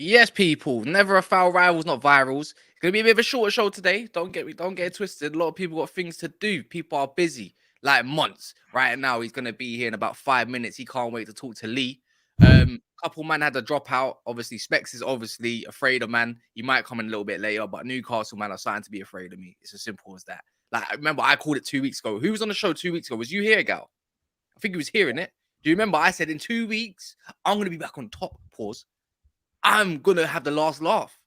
Yes, people. Never a foul rivals, not virals. It's gonna be a bit of a shorter show today. Don't get it twisted. A lot of people got things to do. People are busy. Like Monts right now, he's gonna be here in about 5 minutes. He can't wait to talk to Lee. Couple man had a dropout. Obviously, Specs is obviously afraid of man. He might come in a little bit later, but Newcastle man are starting to be afraid of me. It's as simple as that. Like, remember, I called it 2 weeks ago. Who was on the show 2 weeks ago? Was you here, Gal? I think he was hearing it. Do you remember? I said in 2 weeks, I'm gonna be back on top. Pause. I'm gonna have the last laugh.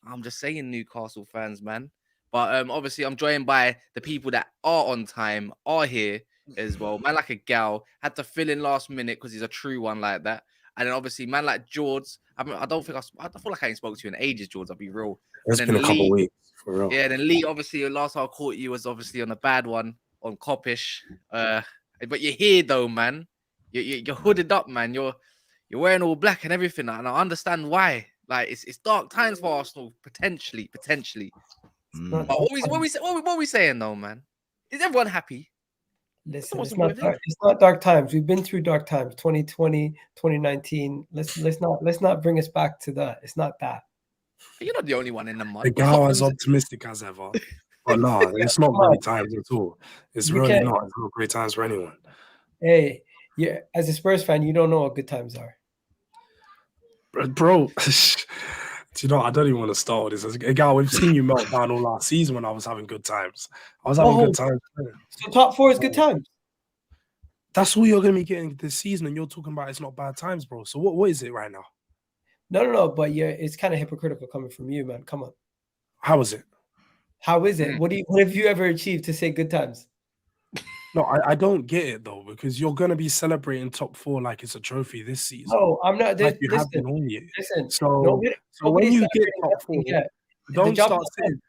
I'm just saying, Newcastle fans, man. But obviously, I'm joined by the people that are on time, are here as well. Man like Egal had to fill in last minute because he's a true one like that. And then obviously, man like George. I feel like I ain't spoke to you in ages, George. I'll be real. It's been a couple of weeks for real. Yeah, then Lee. Obviously, the last time I caught you was obviously on a bad one on Coppish. But you're here though, man. You're hooded up, man. You're wearing all black and everything, and I understand why. Like it's dark times for Arsenal, potentially. But what are we saying though, man? Is everyone happy? Listen, it's not dark times. We've been through dark times, 2020, 2019. Let's not bring us back to that. It's not that. You're not the only one in the mud. The gal as optimistic as ever. But no, it's not great times at all. It's really not. It's not great times for anyone. Hey, yeah, as a Spurs fan, you don't know what good times are. Bro, do you know, I don't even want to start with this. Egal, we've seen you melt down all last season when I was having good times. I was having good times. So top four is good times. That's all you're going to be getting this season, and you're talking about it's not bad times, bro. So what is it right now? No. But yeah, it's kind of hypocritical coming from you, man. Come on. How is it? How is it? What have you ever achieved to say good times? No, I don't get it though, because you're going to be celebrating top four like it's a trophy this season. No, I'm not. Like you have been all year. Listen. So when you get top four, don't start saying.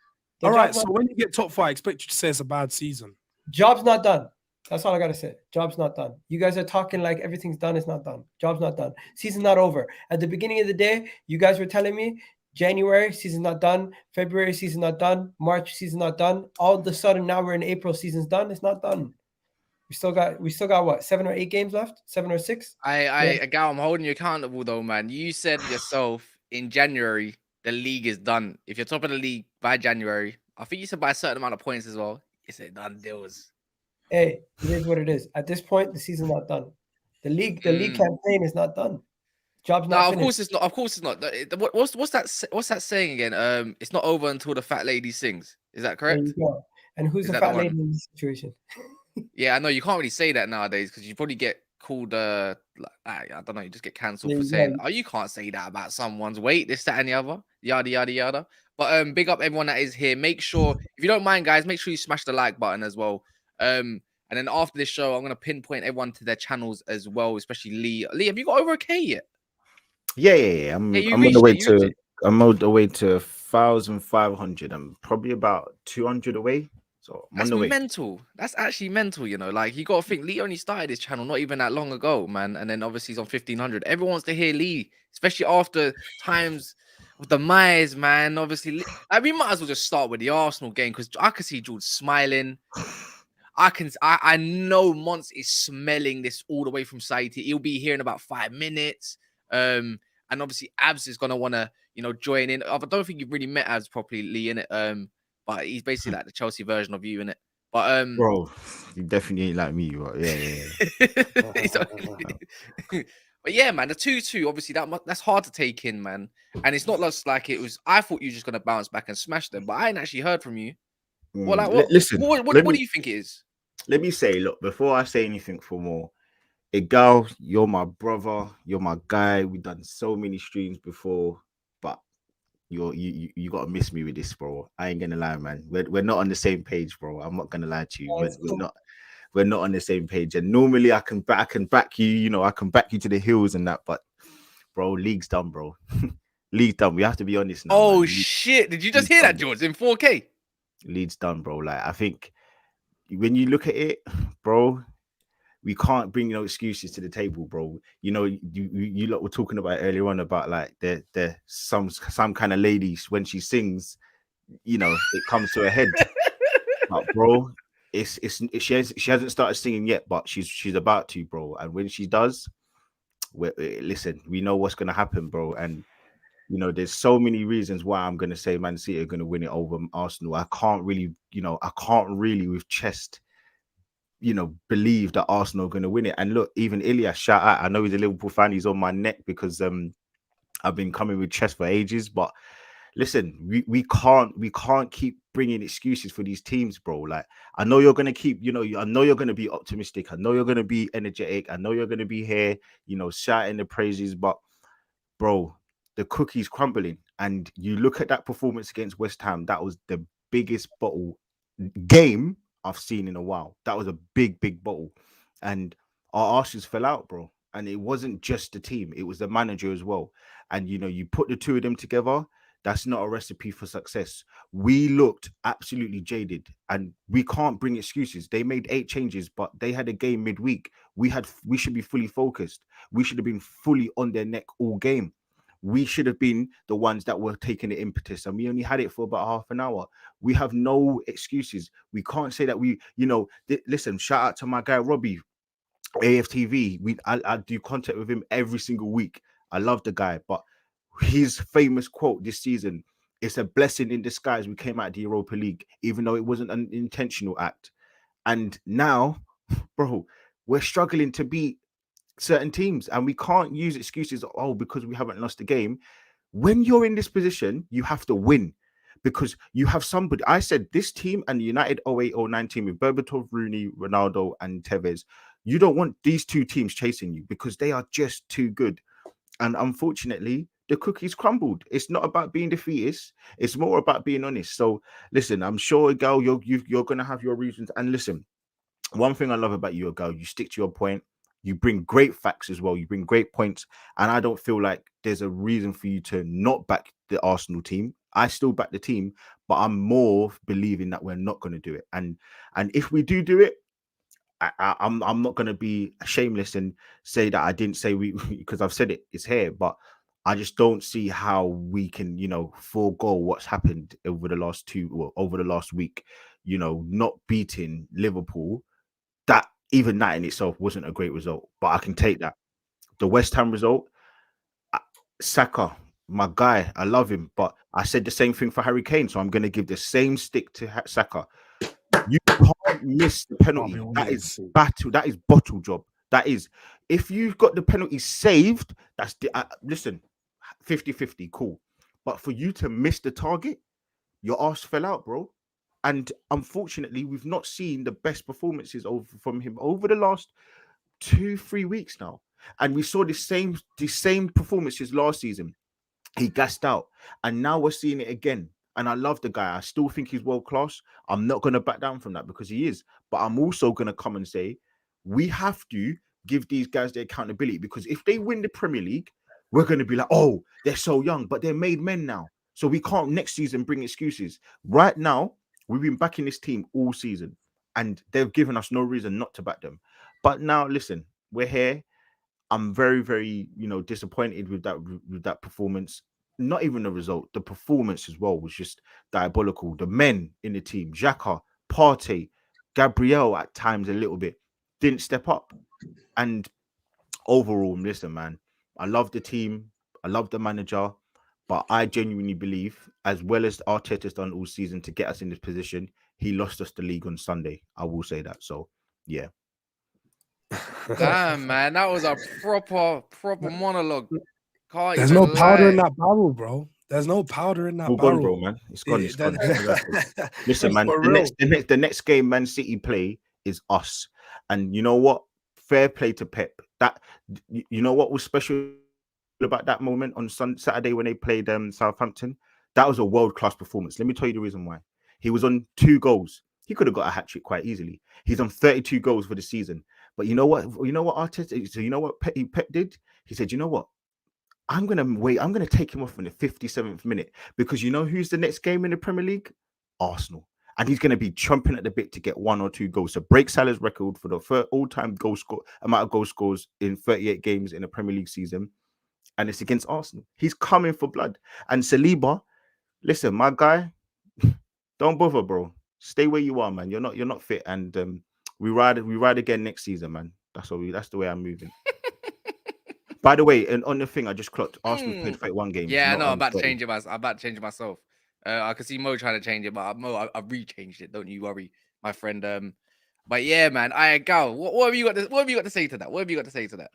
All right. So when you get top four, I expect you to say it's a bad season. Job's not done. That's all I gotta say. Job's not done. You guys are talking like everything's done. It's not done. Job's not done. Season's not over. At the beginning of the day, you guys were telling me January season's not done. February season's not done. March season's not done. All of a sudden now we're in April. Season's done. It's not done. We still got what, 7 or 8 games left? 7 or 6? Gal, I'm holding you accountable though, man. You said yourself in January the league is done. If you're top of the league by January, I think you said by a certain amount of points as well. You said done deals. Hey, it is what it is. At this point, the season's not done. The league campaign is not done. Job's not finished. Of course it's not. What's that saying again? It's not over until the fat lady sings. Is that correct? There you go. And who's the fat lady in this situation? Yeah, I know you can't really say that nowadays because you probably get called. I don't know. You just get cancelled for saying, "Oh, you can't say that about someone's weight, this, that, and the other." Yada yada yada. But big up everyone that is here. Make sure, if you don't mind, guys, make sure you smash the like button as well. And then after this show, I'm gonna pinpoint everyone to their channels as well, especially Lee. Lee, have you got over a K yet? Yeah. I'm on the way to. I'm on the way to 1,500. I'm probably about 200 away. So that's mental. That's actually mental, you know. Like, you got to think, Lee only started his channel not even that long ago, man. And then obviously he's on 1,500. Everyone wants to hear Lee, especially after times with the Myers, man. Obviously, we might as well just start with the Arsenal game because I can see George smiling. I know Monts is smelling this all the way from Saiti. He'll be here in about 5 minutes. And obviously Abs is gonna want to, join in. I don't think you've really met Abs properly, Lee, in it. But he's basically like the Chelsea version of you, innit? But bro, you definitely ain't like me, but yeah. But yeah, man, the 2-2, obviously that's hard to take in, man. And it's not just like it was. I thought you were just gonna bounce back and smash them, but I ain't actually heard from you. Listen, what do you think it is? Let me say, look, before I say anything for more, Egal, you're my brother, you're my guy. We've done so many streams before, but you gotta miss me with this, bro. I ain't gonna lie, man. We're not on the same page, bro. I'm not gonna lie to you. We're not on the same page. And normally I can back you, I can back you to the hills and that, but bro, league's done, bro. League's done. We have to be honest now. Oh shit! Did you just hear that, George? In 4K? League's done, bro. Like, I think when you look at it, bro, we can't bring no excuses to the table, bro. You know, you lot were talking about earlier on about like the some kind of ladies when she sings, you know, it comes to a head. But bro, she hasn't started singing yet, but she's about to, bro. And when she does, listen, we know what's gonna happen, bro. And you know, there's so many reasons why I'm gonna say Man City are gonna win it over Arsenal. I can't really with chest, you know, believe that Arsenal are gonna win it. And look, even Ilya, shout out. I know he's a Liverpool fan. He's on my neck because I've been coming with chest for ages, but listen, we can't keep bringing excuses for these teams, bro. Like, I know you're gonna keep, you know, I know you're gonna be optimistic. I know you're gonna be energetic. I know you're gonna be here, you know, shouting the praises, but bro, the cookie's crumbling. And you look at that performance against West Ham. That was the biggest bottle game I've seen in a while. That was a big bottle, and our arses fell out, bro. And it wasn't just the team; it was the manager as well. And you know, you put the two of them together. That's not a recipe for success. We looked absolutely jaded, and we can't bring excuses. They made 8 changes, but they had a game midweek. We should be fully focused. We should have been fully on their neck all game. We should have been the ones that were taking the impetus, and we only had it for about half an hour. We have no excuses. We can't say that we, you know, listen, shout out to my guy Robbie, AFTV. I do contact with him every single week. I love the guy, but his famous quote this season, it's a blessing in disguise we came out of the Europa League, even though it wasn't an intentional act. And now, bro, we're struggling to beat certain teams, and we can't use excuses, oh, because we haven't lost the game. When you're in this position, you have to win, because you have somebody. I said this team and the United 08-09 team with Berbatov, Rooney, Ronaldo, and Tevez, you don't want these two teams chasing you because they are just too good. And unfortunately, the cookies crumbled. It's not about being defeatist. It's more about being honest. So listen, I'm sure, Egal, you're going to have your reasons. And listen, one thing I love about you, Egal, you stick to your point. You bring great facts as well. You bring great points. And I don't feel like there's a reason for you to not back the Arsenal team. I still back the team, but I'm more believing that we're not going to do it. And if we do it, I'm not going to be shameless and say that I didn't say we, because I've said it, it's here, but I just don't see how we can, you know, forego what's happened over the last week, you know, not beating Liverpool. That even that in itself wasn't a great result, but I can take that. The West Ham result, Saka, my guy, I love him, but I said the same thing for Harry Kane, so I'm going to give the same stick to Saka. You can't miss the penalty. That is battle. That is bottle job. That is, if you've got the penalty saved, that's the listen, 50-50, cool. But for you to miss the target, your arse fell out, bro. And unfortunately, we've not seen the best performances from him over the last 2-3 weeks now. And we saw the same performances last season. He gassed out, and now we're seeing it again. And I love the guy. I still think he's world class. I'm not going to back down from that because he is. But I'm also going to come and say we have to give these guys the accountability, because if they win the Premier League, we're going to be like, oh, they're so young, but they're made men now. So we can't next season bring excuses. Right now, we've been backing this team all season, and they've given us no reason not to back them. But now, listen, we're here. I'm very, very, you know, disappointed with that performance. Not even the result, the performance as well was just diabolical. The men in the team, Xhaka, Partey, Gabriel at times a little bit, didn't step up. And overall, listen, man, I love the team, I love the manager, but I genuinely believe, as well as Arteta's done all season to get us in this position, he lost us the league on Sunday. I will say that. So, yeah. Damn, man, that was a proper monologue. There's no powder in that barrel, bro. There's no powder in that barrel, gone, bro, man. It's gone. It's gone. Listen, man. The next game Man City play is us, and you know what? Fair play to Pep. That, you know what was special about that moment on Saturday when they played Southampton? That was a world-class performance. Let me tell you the reason why. He was on 2 goals. He could have got a hat-trick quite easily. He's on 32 goals for the season. But you know what? You know what Arteta? So you know what Pep did? He said, you know what? I'm going to wait. I'm going to take him off in the 57th minute, because you know who's the next game in the Premier League? Arsenal. and he's going to be chomping at the bit to get 1 or 2 goals. So break Salah's record for the all-time amount of goal scores in 38 games in a Premier League season, and it's against Arsenal. He's coming for blood. And Saliba, listen, my guy, don't bother, bro. Stay where you are, man. You're not fit, and we ride again next season, man. That's the way I'm moving. By the way, and on the thing, I just clocked Arsenal played 31 games. Yeah, no, I'm about to 30. change it. I'm about to change it myself. I can see Mo trying to change it, but Mo, I've re-changed it. Don't you worry, my friend. But yeah, man, Gal, what have you got? What have you got to say to that? What have you got to say to that?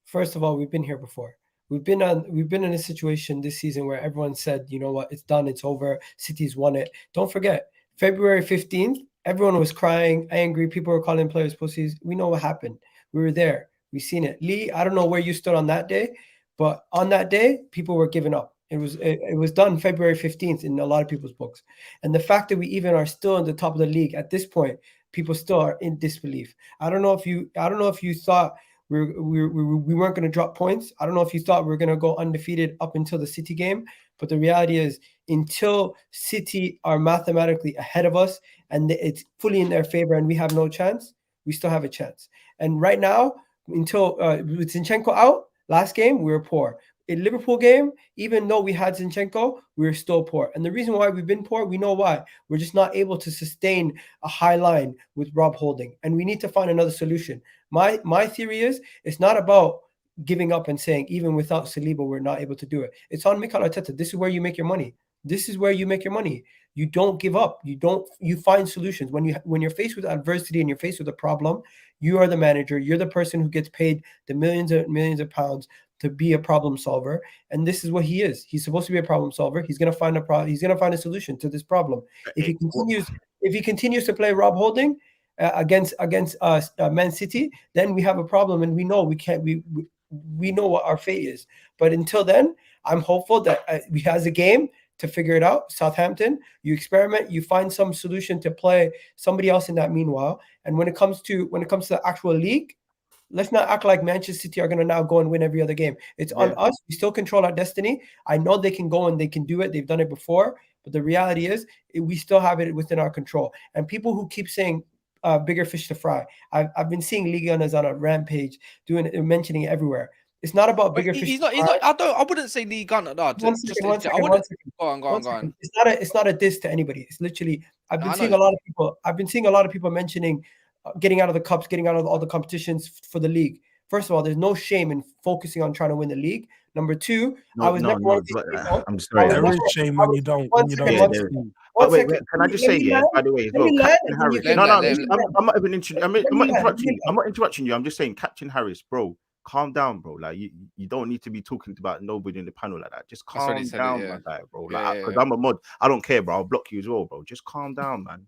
First of all, we've been here before. We've been in a situation this season where everyone said, you know what, it's done, it's over. City's won it. Don't forget, February 15th, everyone was crying, angry. People were calling players pussies. We know what happened. We were there. We seen it. Lee, I don't know where you stood on that day, but on that day, people were giving up. It was done February 15th in a lot of people's books. And the fact that we even are still in the top of the league at this point, people still are in disbelief. I don't know if you thought we weren't going to drop points. I don't know if you thought we were going to go undefeated up until the City game, but the reality is until City are mathematically ahead of us and it's fully in their favor and we have no chance, we still have a chance. And right now, until with Zinchenko out, last game, we were poor. In Liverpool game, even though we had Zinchenko, we were still poor. And the reason why we've been poor, we know why. We're just not able to sustain a high line with Rob Holding. And we need to find another solution. My theory is it's not about giving up and saying, even without Saliba, we're not able to do it. It's on Mikel Arteta. This is where you make your money. This is where you make your money. You don't give up. You find solutions. When you're faced with adversity and you're faced with a problem, you are the manager. You're the person who gets paid the millions and millions of pounds to be a problem solver. And this is what he is. He's supposed to be a problem solver. He's going to find a problem. He's going to find a solution to this problem. If he continues to play Rob Holding against Man City, then we have a problem, and we know we know what our fate is. But until then, I'm hopeful that he has a game to figure it out. Southampton, you experiment, you find some solution to play somebody else in that meanwhile. And when it comes to the actual league, let's not act like Manchester City are going to now go and win every other game. It's on us. We still control our destiny. I know they can go and they can do it. They've done it before. But the reality is we still have it within our control. And people who keep saying bigger fish to fry, I've been seeing Ligue 1 as on a rampage, mentioning it everywhere. It's not about bigger fish. He's not. I wouldn't say Ligue 1. No, One second. Go on. It's not a diss to anybody. It's literally I've been seeing a lot of people mentioning getting out of the cups, getting out of all the competitions for the league. First of all, there's no shame in focusing on trying to win the league. Number two, I'm sorry. There is shame when you don't. Wait, can I just say, by the way, Captain Harris. I'm not even I'm not interrupting you. I'm just saying, Captain Harris, bro, calm down, bro. Like you don't need to be talking about nobody in the panel like that. Just calm down, my guy, bro. Like, because I'm a mod. I don't care, bro. I'll block you as well, bro. Just calm down, man.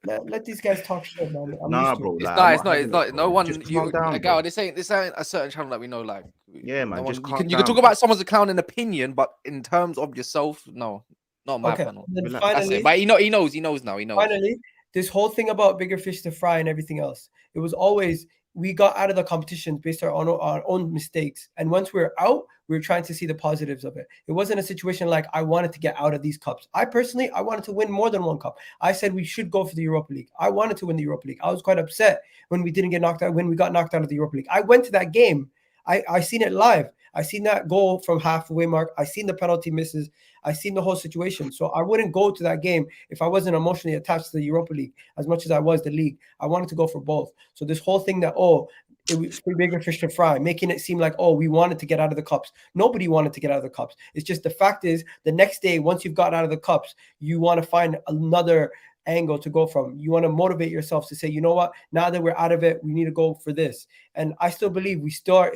Let these guys talk shit, man. Bro. It's not. No one. Egal, this ain't a certain channel that we know. Like, yeah, man. You can talk about someone's account in opinion, but in terms of yourself, no, not my panel. Finally, but he knows now. He knows. Finally, this whole thing about bigger fish to fry and everything else, it was always we got out of the competition based on our own mistakes. And once we were out, we were trying to see the positives of it. It wasn't a situation like I wanted to get out of these cups. I wanted to win more than one cup. I said we should go for the Europa League. I wanted to win the Europa League. I was quite upset when we didn't get knocked out, when we got knocked out of the Europa League. I went to that game. I seen it live. I seen that goal from halfway mark. I seen the penalty misses. I seen the whole situation. So I wouldn't go to that game if I wasn't emotionally attached to the Europa League as much as I was the league. I wanted to go for both. So this whole thing that, it was bigger fish to fry, making it seem like, we wanted to get out of the cups. Nobody wanted to get out of the cups. It's just the fact is the next day, once you've got out of the cups, you want to find another angle to go from. You want to motivate yourself to say, you know what, now that we're out of it, we need to go for this. And I still believe we still are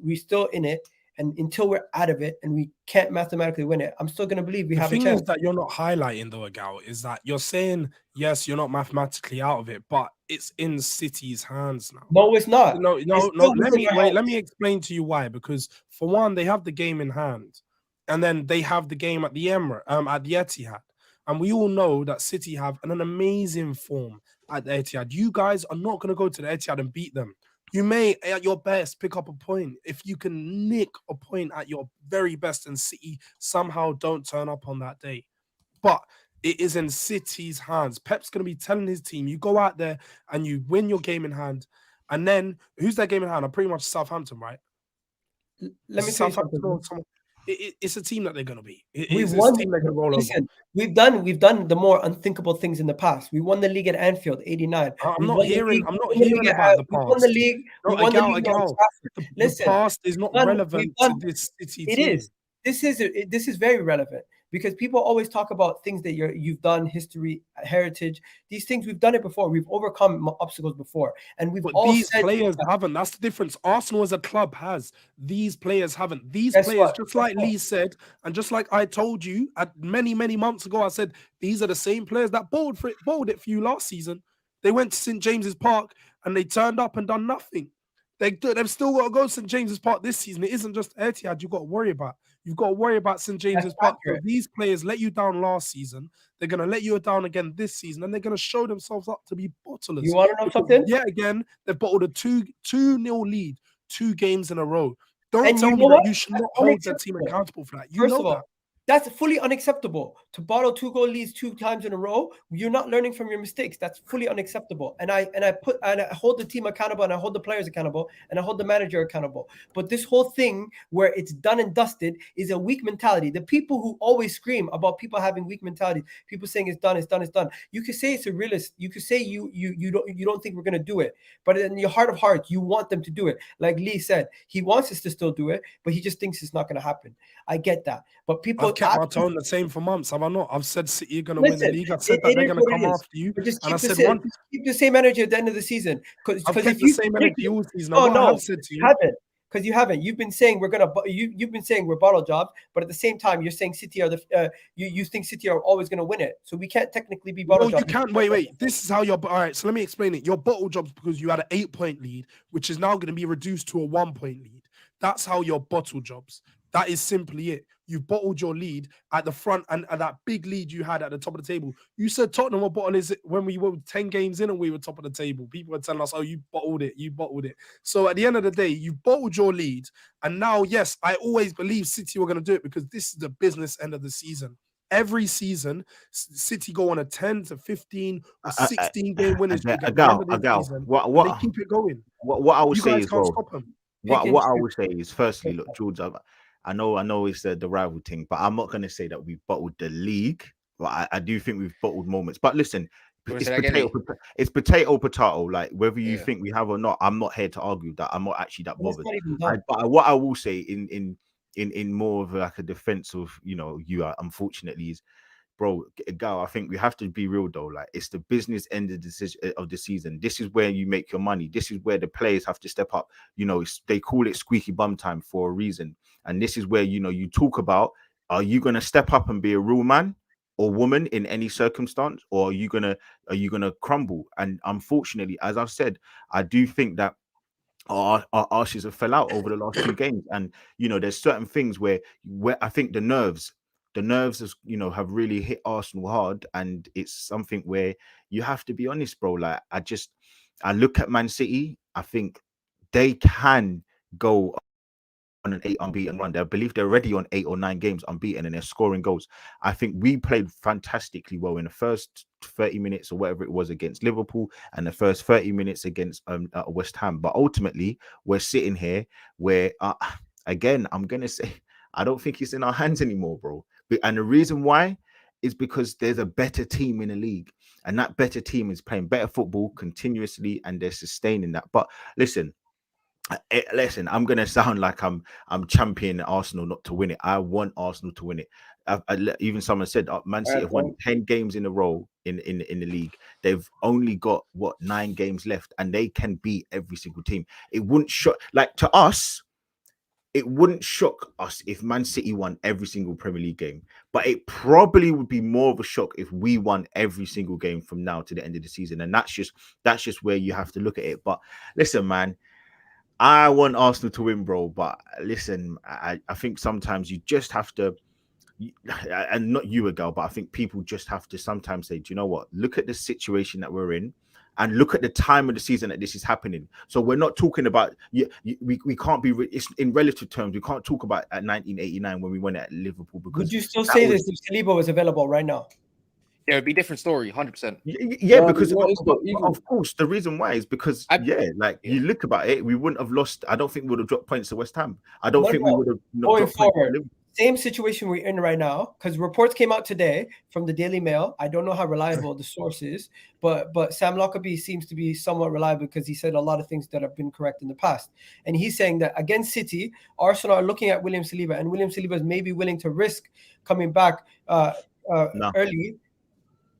we're still in it. And until we're out of it and we can't mathematically win it, I'm still going to believe we have a chance. The thing is that you're not highlighting, though, Egal, is that you're saying, yes, you're not mathematically out of it, but it's in City's hands now. No, it's not. No. Let me explain to you why. Because for one, they have the game in hand, and then they have the game at the at the Etihad. And we all know that City have an amazing form at the Etihad. You guys are not going to go to the Etihad and beat them. You may, at your best, pick up a point. If you can nick a point at your very best and City somehow don't turn up on that day. But It is in City's hands. Pep's going to be telling his team, you go out there and you win your game in hand. And then, who's that game in hand? I'm pretty much Southampton, right? Let me tell you something. It's a team that they're going to be. We've It's won. a team they're going to roll over. We've done the more unthinkable things in the past. We won the league at Anfield, '89. I'm not hearing about the past. We won the league. We won the league. The past is not relevant to this City team. It is. This is very relevant because people always talk about things that you've done, history, heritage. These things we've done it before. We've overcome obstacles before, and we've all these players haven't. That's the difference. Arsenal as a club has. These players haven't. These players, just like Lee said, and just like I told you many months ago, I said these are the same players that bowled it for you last season. They went to St James's Park and they turned up and done nothing. They've still got to go to St James's Park this season. It isn't just Etihad you've got to worry about. You've got to worry about St James's Park. So these players let you down last season. They're going to let you down again this season, and they're going to show themselves up to be bottlers. You want to know something? Yeah, again, they've bottled a 2-0 lead 2 games in a row. Don't tell me that you should not hold that team accountable for that. You know that. That's fully unacceptable. To bottle 2-goal leads 2 times in a row, you're not learning from your mistakes. That's fully unacceptable. And I hold the team accountable, and I hold the players accountable, and I hold the manager accountable. But this whole thing where it's done and dusted is a weak mentality. The people who always scream about people having weak mentality, people saying it's done, it's done, it's done. You could say it's a realist. You could say you don't think we're gonna do it, but in your heart of hearts, you want them to do it. Like Lee said, he wants us to still do it, but he just thinks it's not gonna happen. I get that, but people. I've kept my tone the same for months, have I not? I've said City are going to win the league. I've said that they're going to come after you. But just and I said keep the same energy at the end of the season. I've kept the same energy all season. I've said to you. Because you haven't. You've been saying you've been saying we're bottle jobs, but at the same time you're saying City are you think City are always going to win it. So we can't technically be bottle jobs. You can't. Wait. This is how you're. All right. So let me explain it. You're bottle jobs because you had an 8-point lead, which is now going to be reduced to a 1-point lead. That's how you're bottle jobs. That is simply it. You bottled your lead at the front and that big lead you had at the top of the table. You said Tottenham were bottled when we were 10 games in and we were top of the table. People were telling us, oh, you bottled it. So at the end of the day, you bottled your lead. And now, yes, I always believe City were going to do it because this is the business end of the season. Every season, City go on a 10 to 15 or 16 game winners. They keep it going. What I would say is, what I would say is, firstly, look, George, I know it's the rival thing, but I'm not going to say that we've bottled the league. But I do think we've bottled moments. But listen, it's potato. Like whether you think we have or not, I'm not here to argue that. I'm not actually that bothered. But what I will say in more of like a defense of you unfortunately is, bro, Egal, I think we have to be real though. Like it's the business end of the season. This is where you make your money. This is where the players have to step up. They call it squeaky bum time for a reason. And this is where you talk about: are you gonna step up and be a real man or woman in any circumstance, or are you gonna crumble? And unfortunately, as I've said, I do think that our arses have fell out over the last 2 games. And there's certain things where I think the nerves have really hit Arsenal hard, and it's something where you have to be honest, bro. Like I look at Man City, I think they can go on an 8 unbeaten run. I believe they're already on 8 or 9 games unbeaten, and they're scoring goals. I think we played fantastically well in the first 30 minutes or whatever it was against Liverpool, and the first 30 minutes against West Ham. But ultimately, we're sitting here where, again, I'm gonna say, I don't think it's in our hands anymore, bro. And the reason why is because there's a better team in the league, and that better team is playing better football continuously, and they're sustaining that. But listen, I'm gonna sound like I'm championing Arsenal not to win it. I want Arsenal to win it. Even someone said Man City have won 10 games in a row in the league. They've only got 9 games left, and they can beat every single team. It wouldn't shock, like to us. It wouldn't shock us if Man City won every single Premier League game, but it probably would be more of a shock if we won every single game from now to the end of the season. And that's just where you have to look at it. But listen, man, I want Arsenal to win, bro. But listen, I think sometimes you just have to, and not you, Egal, but I think people just have to sometimes say, do you know what? Look at the situation that we're in, and look at the time of the season that this is happening. So we're not talking about we can't be. It's in relative terms. We can't talk about at 1989 when we won at Liverpool. Because would you still say this if Saliba was available right now? Yeah, it'd be a different story, 100%. Yeah, No, because no, it's not even. of course the reason why is because you look about it, we wouldn't have lost. I don't think we would have dropped points to West Ham. I don't think we would have not Going dropped points to forward, Liverpool. same situation we're in right now, because reports came out today from the Daily Mail. I don't know how reliable the source is, but Sam Lockerbie seems to be somewhat reliable because he said a lot of things that have been correct in the past. And he's saying that against City, Arsenal are looking at William Saliba, and William Saliba is maybe willing to risk coming back early.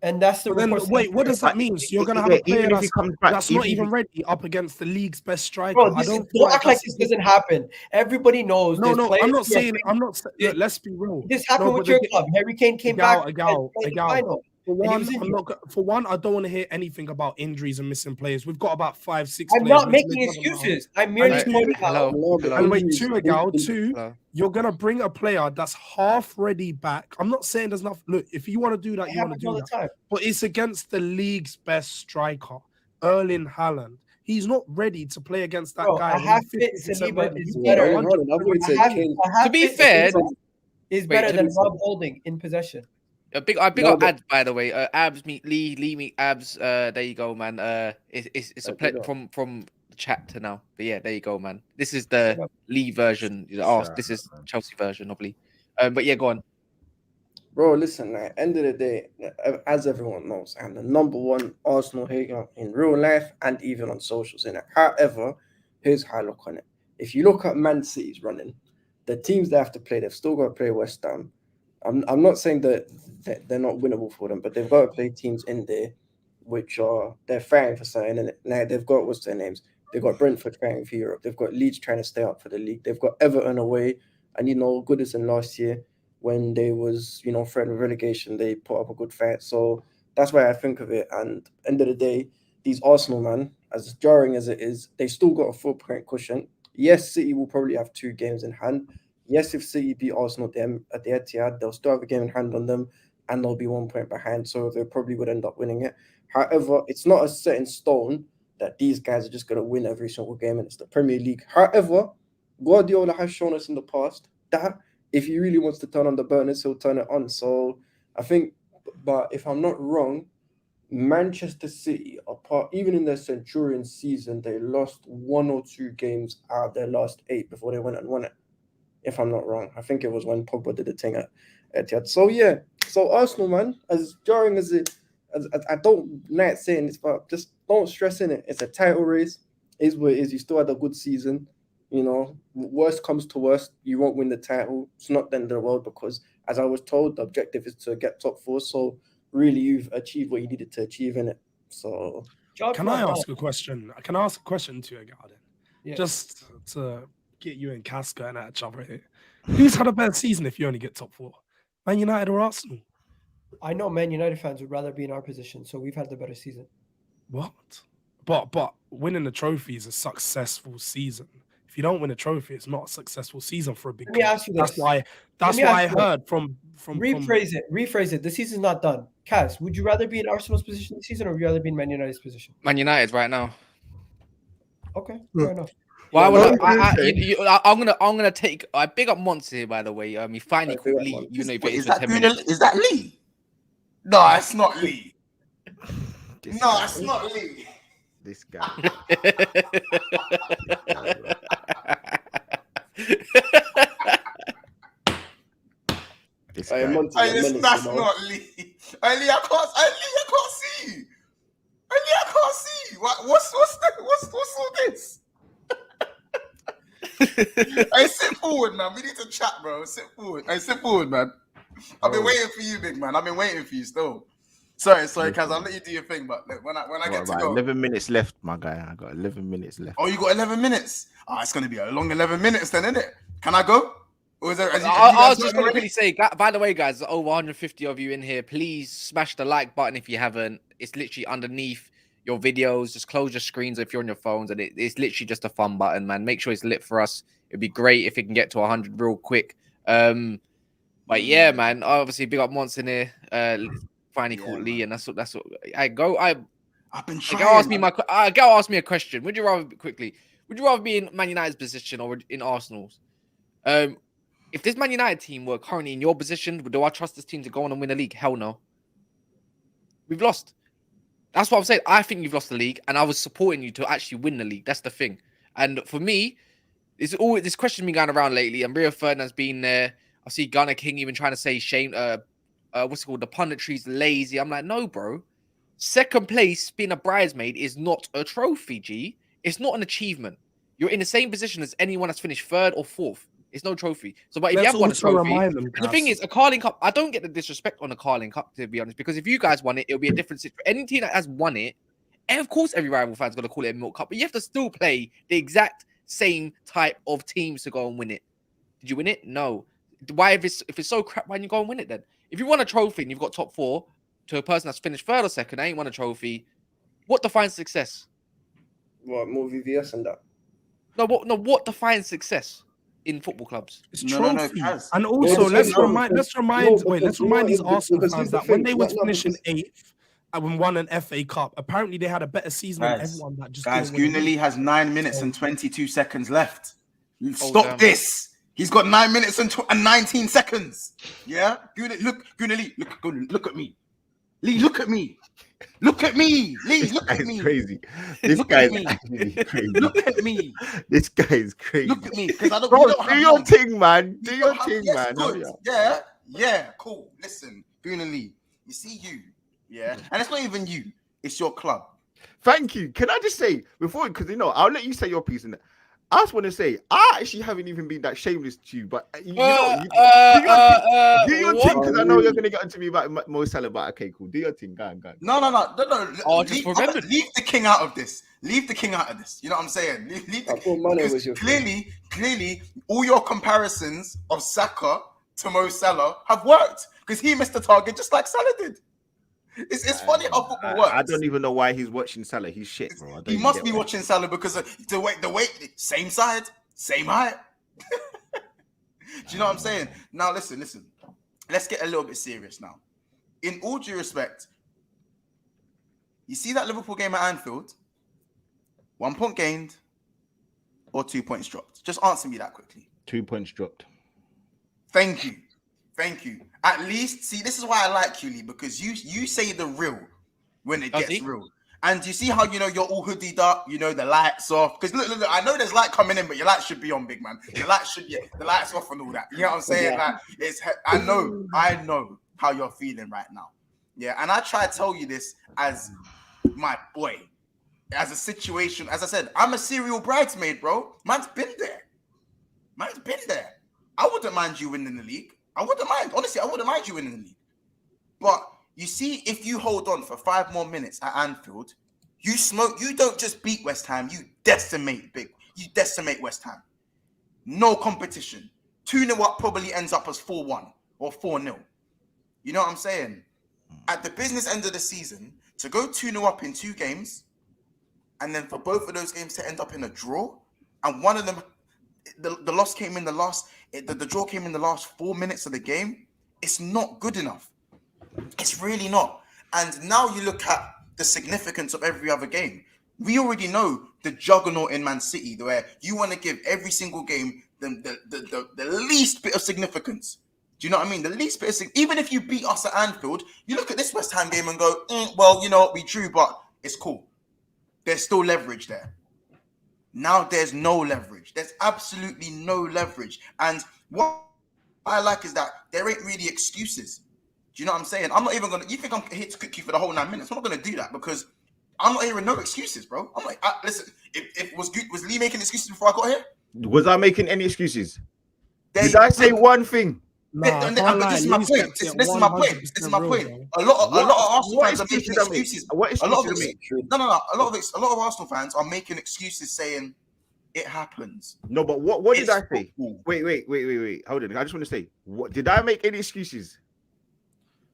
And that's the But then, report. wait, what does that mean? So you're gonna have Yeah, a player even if he comes back, that's not even if even he- ready up against the league's best striker. Bro, I don't don't act like this doesn't happen. Everybody knows. No, there's no, I'm players not who are saying. playing- I'm not. Look, let's be real. This happened No, with but your the- club. Harry Kane came back and played the final. For and he one, was injured. for one, I don't want to hear anything about injuries and missing players. We've got about 5, 6 I'm players. not missing. making It doesn't matter. excuses. I'm merely And pointing out. Hello. No, but And wait, injuries- 2 Egal, 2, Hello. you're gonna bring a player that's half ready back. I'm not saying there's nothing. Look, if you want to do that, It you want to happens do all the that. time. But it's against the league's best striker, Erling Haaland. He's not ready to play against that Bro, guy. a when half he's fit 50% Saliba ready. is You Yeah, better. Erling Haaland, I've always said Kane. To be fair, is Wait, better to than be Rob Holding in possession. I big up No, but- Abs, by the way. Abs meet Lee meet Abs. There you go, man. It's a big play up. from the chat to now. But yeah, there you go, man. This is the Big up. Lee version. This is Chelsea version of Lee. But yeah, go on. Bro, listen, at the end of the day, as everyone knows, I'm the #1 Arsenal hater in real life and even on socials, innit? However, here's how I look on it. If you look at Man City's running, the teams they have to play, they've still got to play West Ham. I'm not saying that they're not winnable for them, but they've got to play teams in there which are they're fighting for something. And now they've got what's their names? They've got Brentford fighting for Europe. They've got Leeds trying to stay up for the league. They've got Everton away, and Goodison last year when they was threatening relegation, they put up a good fight. So that's why I think of it. And end of the day, these Arsenal man, as jarring as it is, they still got a 4-point cushion. Yes, City will probably have 2 games in hand. Yes, if City beat Arsenal at the Etihad, they'll still have a game in hand on them, and they'll be 1 point behind, so they probably would end up winning it. However, it's not a set in stone that these guys are just going to win every single game, and it's the Premier League. However, Guardiola has shown us in the past that if he really wants to turn on the burners, he'll turn it on. So I think, but if I'm not wrong, Manchester City, even in their Centurion season, they lost 1 or 2 games out of their last 8 before they went and won it. If I'm not wrong, I think it was when Pogba did the thing at Etihad. So yeah, so Arsenal, man, as jarring as it, as I don't like saying this, but just don't stress in it. It's a title race. It is what it is. You still had a good season. Worst comes to worst, you won't win the title. It's not the end of the world because, as I was told, the objective is to get top 4. So really, you've achieved what you needed to achieve in it. So Can I ask a question? Can I ask a question to you, Garden? Yeah. Just to get you and Casca and at each other here. Who's had a better season if you only get top 4? Man United or Arsenal? I know Man United fans would rather be in our position, so we've had the better season. What? But winning the trophy is a successful season. If you don't win a trophy, it's not a successful season for a big Let me club. ask you That's this. why Let me I ask you heard from Rephrase it. The season's not done. Kaz, would you rather be in Arsenal's position this season or would you rather be in Man United's position? Man United right now. Okay, fair enough. Why would Yeah, I'm gonna take I big up Monts here, by the way. He finally Big called up Lee. Monts. You know, if Wait, it is is for that 10 minutes. Gooner? Is that Lee? No, it's not Lee. This No, guy. it's not Lee. This guy. This Hey, guy. Monty, Hey, a menace, that's you know. not Lee. Hey, Lee, I can't see you. Hey, Lee, I can't see you. What's all this? Hey, sit forward, man. We need to chat, bro. Sit forward. Hey, sit forward, man. I've been waiting for you, big man. I've been waiting for you still. Sorry, Kaz. I'll let you do your thing, but when I get to go. 11 minutes left, my guy. I got 11 minutes left. Oh, you got 11 minutes. It's gonna be a long 11 minutes then, isn't it? Can I go? Or is there? I was just going to quickly say, by the way, guys, over 150 of you in here. Please smash the like button if you haven't. It's literally underneath your videos. Just close your screens if you're on your phones, and it's literally just a fun button, man. Make sure it's lit for us. It'd be great if it can get to 100 real quick. But yeah, man. Obviously, big up Monts in here. Finally caught Lee, and that's what I've been trying. Gal asked me a question. Would you rather be in Man United's position or in Arsenal's? If this Man United team were currently in your position, do I trust this team to go on and win a league? Hell no. We've lost. That's what I'm saying. I think you've lost the league, and I was supporting you to actually win the league. That's the thing. And for me, it's always this question been going around lately. And Rio Ferdinand's been there. I see Gunner King even trying to say shame. What's it called? The punditry's lazy. I'm like, no, bro. Second place being a bridesmaid is not a trophy, G. It's not an achievement. You're in the same position as anyone that's finished third or fourth. It's no trophy. So, but if you Let's have won a also trophy, remind them, and the thing Cass. is, a Carling Cup, I don't get the disrespect on a Carling Cup, to be honest, because if you guys won it, it'll be a different situation. Any team that has won it, and of course, every rival fan's going to call it a Milk Cup, but you have to still play the exact same type of teams to go and win it. Did you win it? No. Why, if it's so crap, why don't you go and win it then? If you won a trophy and you've got top four to a person that's finished third or second, ain't won a trophy, what defines success? What, more VVS and that? What defines success in football clubs? It's No, trophy. Kaz. And also, let's remind because these Arsenal because fans here's the that when thing, they was no, finishing because- 8th and won an FA Cup, apparently they had a better season than Guys, everyone that just Guys, didn't win the Gooner league. has 9 minutes and 22 seconds left. damn. Stop this. He's got 9 minutes and 19 seconds. Yeah? Gooner Lee, look at me. Lee, look at me. Look at me. Lee, This look guy at is me. crazy. This Look guy at is me. actually crazy. Look at me. This guy is crazy. Look at me. Because I don't, Bro, we don't do have your long. thing, man. Do We your don't have- thing, yes, man. Good. Hurry up. Yeah, cool. Listen, Gooner Lee, you see you. Yeah. And it's not even you, it's your club. Thank you. Can I just say before, because I'll let you say your piece in it. I just want to say I actually haven't even been that shameless to you, but do your thing because I know you're gonna get onto me about Mo Salah. But okay, cool. Do your thing. Go on. No. Oh, just remember. Leave the king out of this. Leave the king out of this. You know what I'm saying? Leave I thought Mane because was your clearly, all your comparisons of Saka to Mo Salah have worked because he missed the target just like Salah did. It's funny how football works. I don't even know why he's watching Salah. He's shit, bro. I don't He even must get be why. watching Salah because of the weight, same side, same height. Do you know what I'm saying? Now listen. Let's get a little bit serious now. In all due respect, you see that Liverpool game at Anfield? 1 point gained or 2 points dropped? Just answer me that quickly. 2 points dropped. Thank you. At least, see, this is why I like you, Lee, because you say the real when it Does gets he? real. And you see how you're all hoodied up, the lights off. Because look, I know there's light coming in, but your light should be on, big man. The lights off and all that. You know what I'm saying? Yeah. Like I know how you're feeling right now. Yeah, and I try to tell you this as my boy, as a situation. As I said, I'm a serial bridesmaid, bro. Man's been there. I wouldn't mind you winning the league. I wouldn't mind. Honestly, I wouldn't mind you winning the league. But you see, if you hold on for 5 more minutes at Anfield, you don't just beat West Ham, you decimate West Ham. No competition. 2-0 up probably ends up as 4-1 or 4-0. You know what I'm saying? At the business end of the season, to go 2-0 up in 2 games, and then for both of those games to end up in a draw, and one of them, the loss came in the draw came in the last 4 minutes of the game, it's not good enough. It's really not. And now you look at the significance of every other game. We already know the juggernaut in Man City, where you want to give every single game the least bit of significance. Do you know what I mean? The least bit of significance. Even if you beat us at Anfield, you look at this West Ham game and go, well, we drew, but it's cool. There's still leverage there. Now there's no leverage. There's absolutely no leverage. And what I like is that there ain't really excuses. Do you know what I'm saying? I'm not even going to... You think I'm here to cook you for the whole 9 minutes? I'm not going to do that because I'm not hearing no excuses, bro. I'm like, listen, was Lee making excuses before I got here? Was I making any excuses? Did I say one thing? Nah, This is my point. This is my point. A lot of Arsenal fans are making excuses. What A lot of excuses? no. A lot of Arsenal fans are making excuses, saying it happens. No, but what did It's I say? football. Wait. Hold on. I just want to say, what did I make any excuses?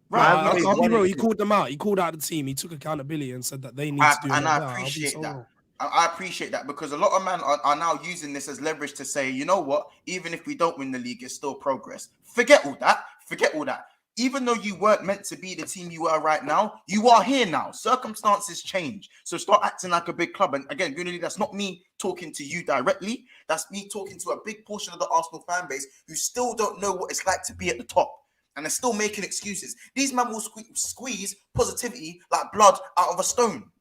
Right. I'll be real. He called them out. He called out the team. He took accountability and said that they need to do it. I appreciate that. I appreciate that because a lot of men are now using this as leverage to say, you know what? Even if we don't win the league, it's still progress. Forget all that. Even though you weren't meant to be the team you are right now, you are here now. Circumstances change. So start acting like a big club. And again, Gooner, that's not me talking to you directly. That's me talking to a big portion of the Arsenal fan base who still don't know what it's like to be at the top. and they're still making excuses. These men will squeeze positivity like blood out of a stone.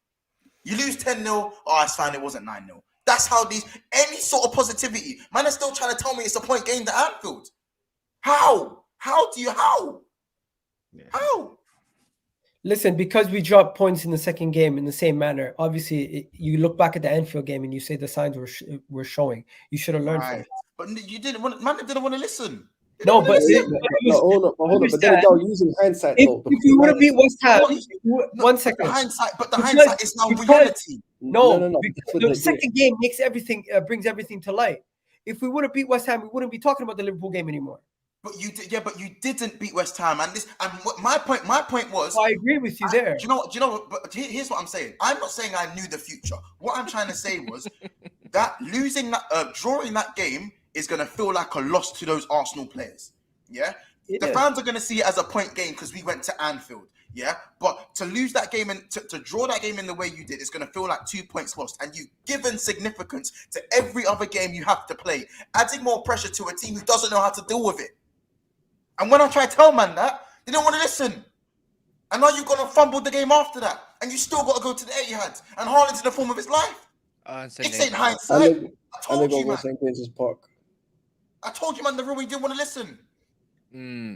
You lose 10-0, oh, it's fine, it wasn't 9-0. That's how any sort of positivity, man, are still trying to tell me it's a point game to Anfield. How? How? Yeah. How? Listen, because we dropped points in the second game in the same manner, obviously you look back at the Anfield game and you say the signs were showing. You should have learned from it. But you didn't want. Man didn't want to listen. No, but Hold on. But then again, using hindsight, if though, we would have beat West Ham, No, 1 second. The hindsight is now reality. No, the second game makes everything brings everything to light. If we would have beat West Ham, we wouldn't be talking about the Liverpool game anymore. But you did, but you didn't beat West Ham, my point was. So I agree with you there. Do you know? But here's what I'm saying. I'm not saying I knew the future. What I'm trying to say was that drawing that game is going to feel like a loss to those Arsenal players. Yeah, the fans are going to see it as a point game because we went to Anfield. Yeah, but to lose that game and to draw that game in the way you did, it's going to feel like 2 points lost. And you've given significance to every other game you have to play, adding more pressure to a team who doesn't know how to deal with it. And when I try to tell man that, they don't want to listen. And now you're going to fumble the game after that. And you still got to go to the Etihad. And Haaland's in the form of his life. It's in hindsight. I told you, man. St. James's Park. I told you, man, the rule, you didn't want to listen.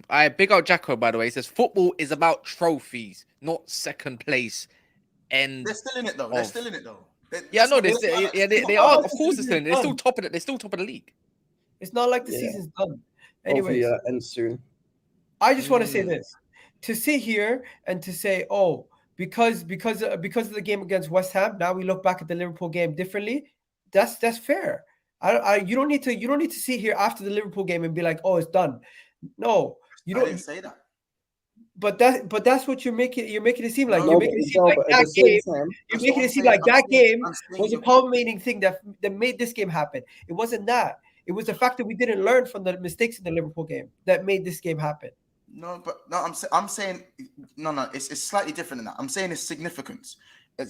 I big out Jacko, by the way. He says football is about trophies, not second place. And they're still in it, though. They're still in it, though. They are. Of course, they're still in it. They're still top of it. They're still top of the league. It's not like the season's done. Anyway, ends soon. I just want to say this: to sit here and to say, "Oh, because of the game against West Ham, now we look back at the Liverpool game differently." That's fair. You don't need to sit here after the Liverpool game and be like, "Oh, it's done." No, you don't. I didn't say that. But that's what you're making it seem like. No, you're making it seem like that game. You're making it seem like that game was a culminating thing that made this game happen. It wasn't that. It was the fact that we didn't learn from the mistakes in the Liverpool game that made this game happen. I'm saying it's slightly different than that. I'm saying it's significance.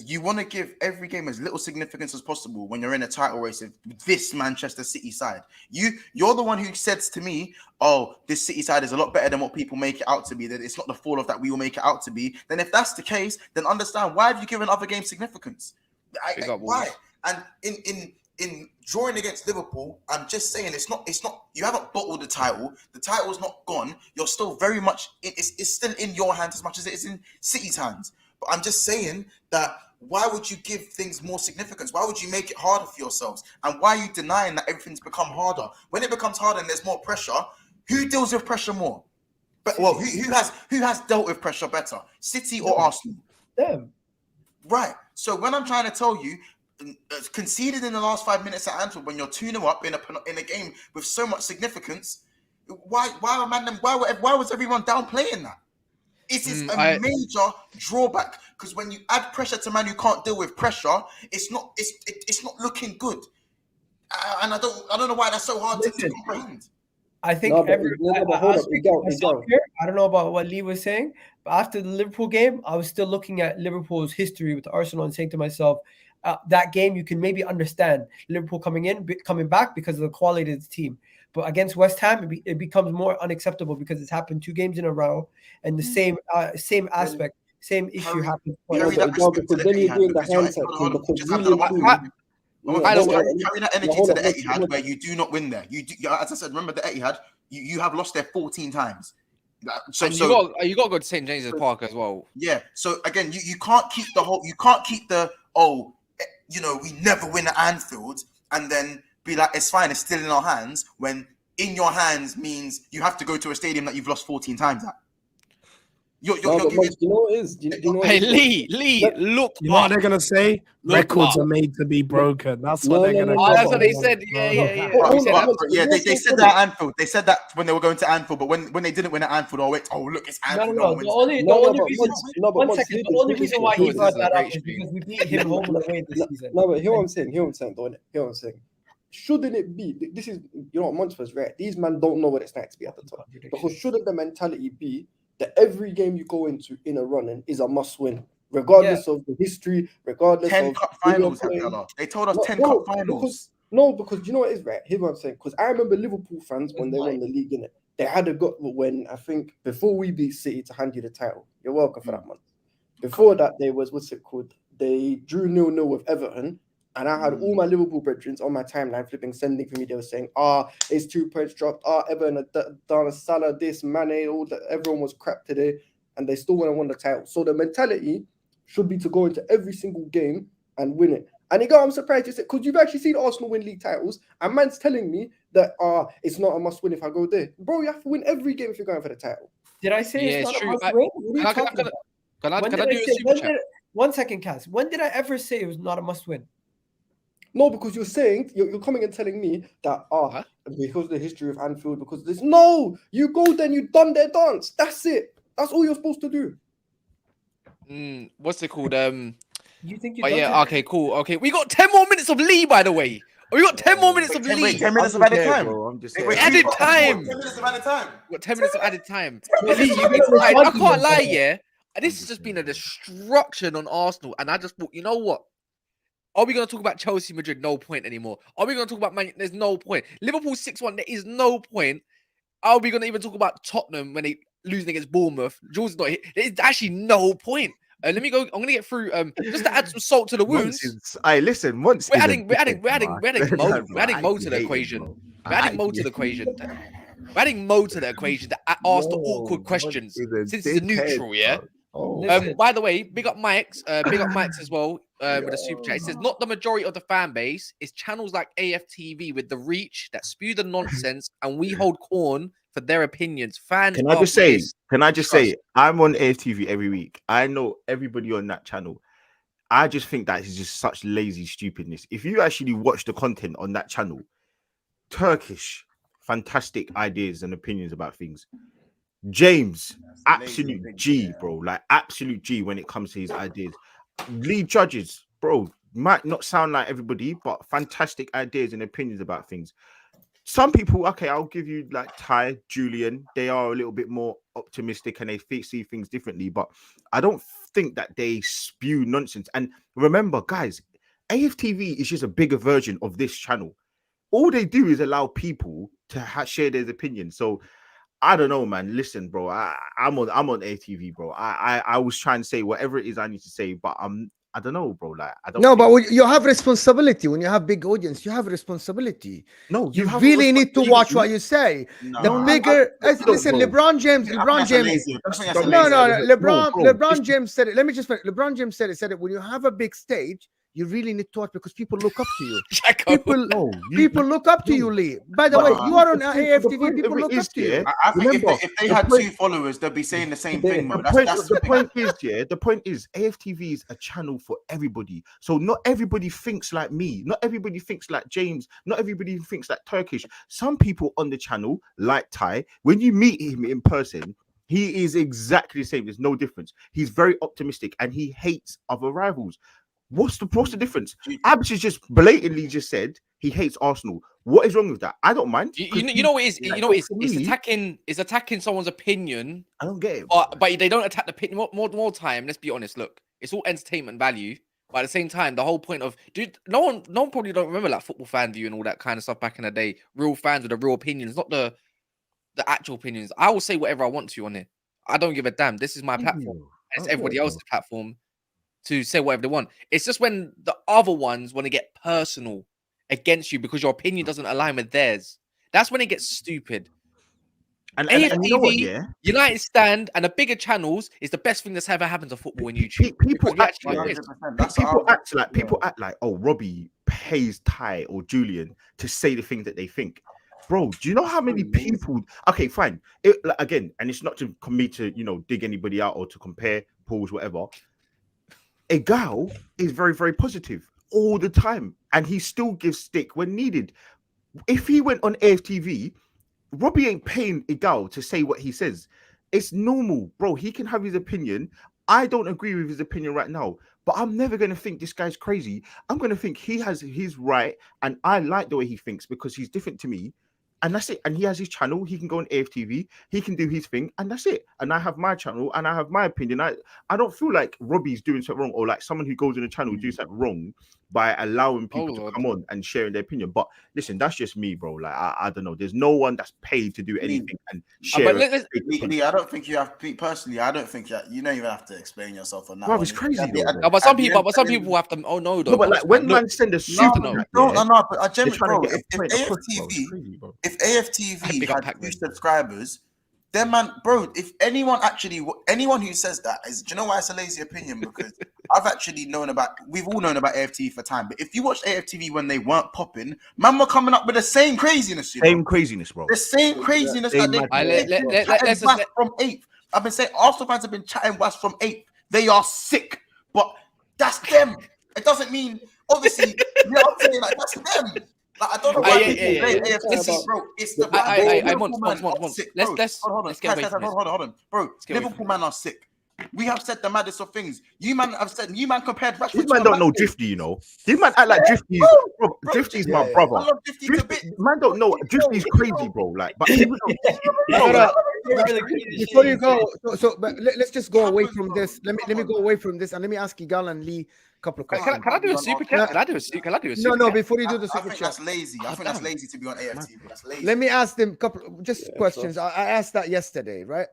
You want to give every game as little significance as possible when you're in a title race with this Manchester City side. You're the one who says to me, "Oh, this City side is a lot better than what people make it out to be. That it's not the fall of that we will make it out to be." Then, if that's the case, then understand why have you given other games significance? Why? And in drawing against Liverpool, I'm just saying it's not. You haven't bottled the title. The title's not gone. You're still very much. It's still in your hands as much as it is in City's hands. But I'm just saying that why would you give things more significance? Why would you make it harder for yourselves? And why are you denying that everything's become harder? When it becomes harder and there's more pressure, who deals with pressure more? But who has dealt with pressure better? City or Arsenal? Them. Right. So when I'm trying to tell you, conceded in the last 5 minutes at Anfield when you're 2-0 up in a game with so much significance, why was everyone downplaying that? It is a major drawback because when you add pressure to man who can't deal with pressure, it's not looking good. And I don't know why that's so hard to comprehend. I think I don't know about what Lee was saying, but after the Liverpool game, I was still looking at Liverpool's history with Arsenal and saying to myself, that game you can maybe understand Liverpool coming back because of the quality of the team. But against West Ham, it becomes more unacceptable because it's happened 2 games in a row, and the same aspect, same issue happens. Because then you're doing the hindsight thing. Carry that energy to the Etihad where you do not win there. As I said, remember the Etihad, you have lost there 14 times. So you got to go to St. James's Park as well. Yeah. So again, you can't keep we never win at Anfield and then be like, it's fine, it's still in our hands, when in your hands means you have to go to a stadium that you've lost 14 times at. You know what it is? Hey, Lee, look. You know what they're going to say? Records are made to be broken. That's what they're going to say. That's what they said. Yeah. They said that at Anfield. They said that when they were going to Anfield, but when they didn't win at Anfield, look, it's Anfield. The only reason why he brought that up is because we beat him home and away this season. No, but hear what I'm saying. Shouldn't it be? This is, Monts was right. These men don't know what it's like to be at the top. Because shouldn't the mentality be that every game you go into in a run-in is a must-win, regardless of the history, regardless 10 of cup finals. They told us 10 cup finals. Because you know what it is, right? Here's what I'm saying. Because I remember Liverpool fans when they won the league, innit? they had a good when I think before we beat City to hand you the title. You're welcome for that, man. Before that, there was what's it called? They drew 0-0 with Everton, and I had all my Liverpool brethren on my timeline sending for me. They were saying, it's 2 points dropped. Everton done a Salah, this, Mane, all that. Everyone was crap today, and they still want to win the title. So the mentality should be to go into every single game and win it. And Egal, I'm surprised you said, because you've actually seen Arsenal win league titles, and man's telling me that it's not a must win if I go there. Bro, you have to win every game if you're going for the title. Did I say it's not a must win? What are you talking about? Can I do a super chat? 1 second, Kaz. When did I ever say it was not a must win? No, because you're saying, you're coming and telling me that, because of the history of Anfield, because this. No, you go there and you done their dance. That's it. That's all you're supposed to do. What's it called? You think you okay, cool. Okay, we got 10 more minutes of Lee, by the way. We got 10 more minutes of Lee. 10 minutes of added time. Bro. I'm just Added time. 10 minutes of added time. We got 10 minutes of added time. I can't lie, yeah. This has just been a destruction on Arsenal, and I just thought, you know what? Are we going to talk about Chelsea, Madrid? No point anymore. Are we going to talk about Man? There's no point. Liverpool 6-1. There is no point. Are we going to even talk about Tottenham when they losing against Bournemouth? George's not here. There's actually no point. Let me go. I'm going to get through just to add some salt to the wounds. Listen, Monts. We're adding Mo to the equation. We're adding Mo to the equation. We're adding Mo to the equation to ask the awkward questions since it's a neutral, yeah. By the way, big up Mike's as well with a super chat. It says not the majority of the fan base. It's channels like AFTV with the reach that spew the nonsense, and we hold corn for their opinions. Fans. Can I just say? I'm on AFTV every week. I know everybody on that channel. I just think that is just such lazy stupidness. If you actually watch the content on that channel, Turkish, fantastic ideas and opinions about things. James, absolute G, bro. Like absolute G when it comes to his ideas. Lead judges, bro, might not sound like everybody, but fantastic ideas and opinions about things. Some people, okay, I'll give you like Ty, Julian. They are a little bit more optimistic and they see things differently, but I don't think that they spew nonsense. And remember, guys, AFTV is just a bigger version of this channel. All they do is allow people to share their opinions. So I don't know, man. Listen, bro. I'm on ATV, bro. I was trying to say whatever it is I need to say, but I don't know, bro. Like I don't. No, but you have responsibility when you have big audience. You have responsibility. No, you really need to watch what you say. No, the bigger, listen, bro. LeBron James. LeBron James said it. Let me just. LeBron James said it. Said it when you have a big stage. You really need to watch because people look up to you. People look up to you, Lee. By the way, you are on AFTV. People look up to you. I think if they had 2 followers, they'd be saying the same thing. The point is, AFTV is a channel for everybody. So not everybody thinks like me. Not everybody thinks like James. Not everybody thinks like Turkish. Some people on the channel, like Ty, when you meet him in person, he is exactly the same. There's no difference. He's very optimistic and he hates other rivals. What's the difference? Abs has just blatantly just said he hates Arsenal. What is wrong with that? I don't mind. You know what it is? You know what it is? It's attacking someone's opinion. I don't get it. But they don't attack the opinion more time. Let's be honest. Look, it's all entertainment value. But at the same time, the whole point of no one probably don't remember like football fan view and all that kind of stuff back in the day. Real fans with the real opinions, not the actual opinions. I will say whatever I want to on it. I don't give a damn. This is my platform. It's everybody else's platform to say whatever they want. It's just when the other ones want to get personal against you because your opinion doesn't align with theirs. That's when it gets stupid. And AFTV, you know what, yeah? United Stand, and the bigger channels is the best thing that's ever happened to football in YouTube. People act like, oh, Robbie pays Ty or Julian to say the things that they think. Bro, do you know how many people? Okay, fine. Again, and it's not to me to dig anybody out or to compare polls, whatever. Egal is very, very positive all the time, and he still gives stick when needed. If he went on AFTV, Robbie ain't paying Egal to say what he says. It's normal, bro. He can have his opinion. I don't agree with his opinion right now, but I'm never going to think this guy's crazy. I'm going to think he has his right, and I like the way he thinks because he's different to me. and that's it. And he has his channel. He can go on AFTV. He can do his thing, and that's it. And I have my channel, and I have my opinion. I don't feel like Robbie's doing something wrong, or like someone who goes on the channel doing something wrong by allowing people to come on and sharing their opinion. But listen, that's just me, bro. Like I don't know. There's no one that's paid to do anything and share. Lee, I don't think you have to. Personally, I don't think you don't even have to explain yourself on that. Bro, it's crazy. But some people have to. Oh no, though. No, but like when man send a super, no. But I generally, bro, if AFTV had 2 subscribers, then man, bro, if anyone who says that is, do you know why it's a lazy opinion? Because we've all known about AFTV for time. But if you watch AFTV when they weren't popping, man were coming up with the same craziness. Craziness, bro. The same craziness that they from 8th. I've been saying Arsenal fans have been chatting West from 8th. They are sick, but that's them. It doesn't mean, obviously, you know what I'm saying? Like, that's them. Like, I don't know why people blame AFTV, bro. It's the hold on, bro. Liverpool man are sick. We have said the maddest of things. You man compared Rashford. This man don't know Drifty, you know. This man act like Drifty's Drifty's my brother. I love Drifty. Man don't know Drifty's crazy, bro. Like, but people before you go, but let's just go away from this. Let me go away from this and let me ask Egal and Lee a couple of questions. Can I do a super chat? Can I do a super No, before you do the super chat. That's lazy. I think that's lazy to be on AFTV. That's lazy. Let me ask them a couple questions. I asked that yesterday, right?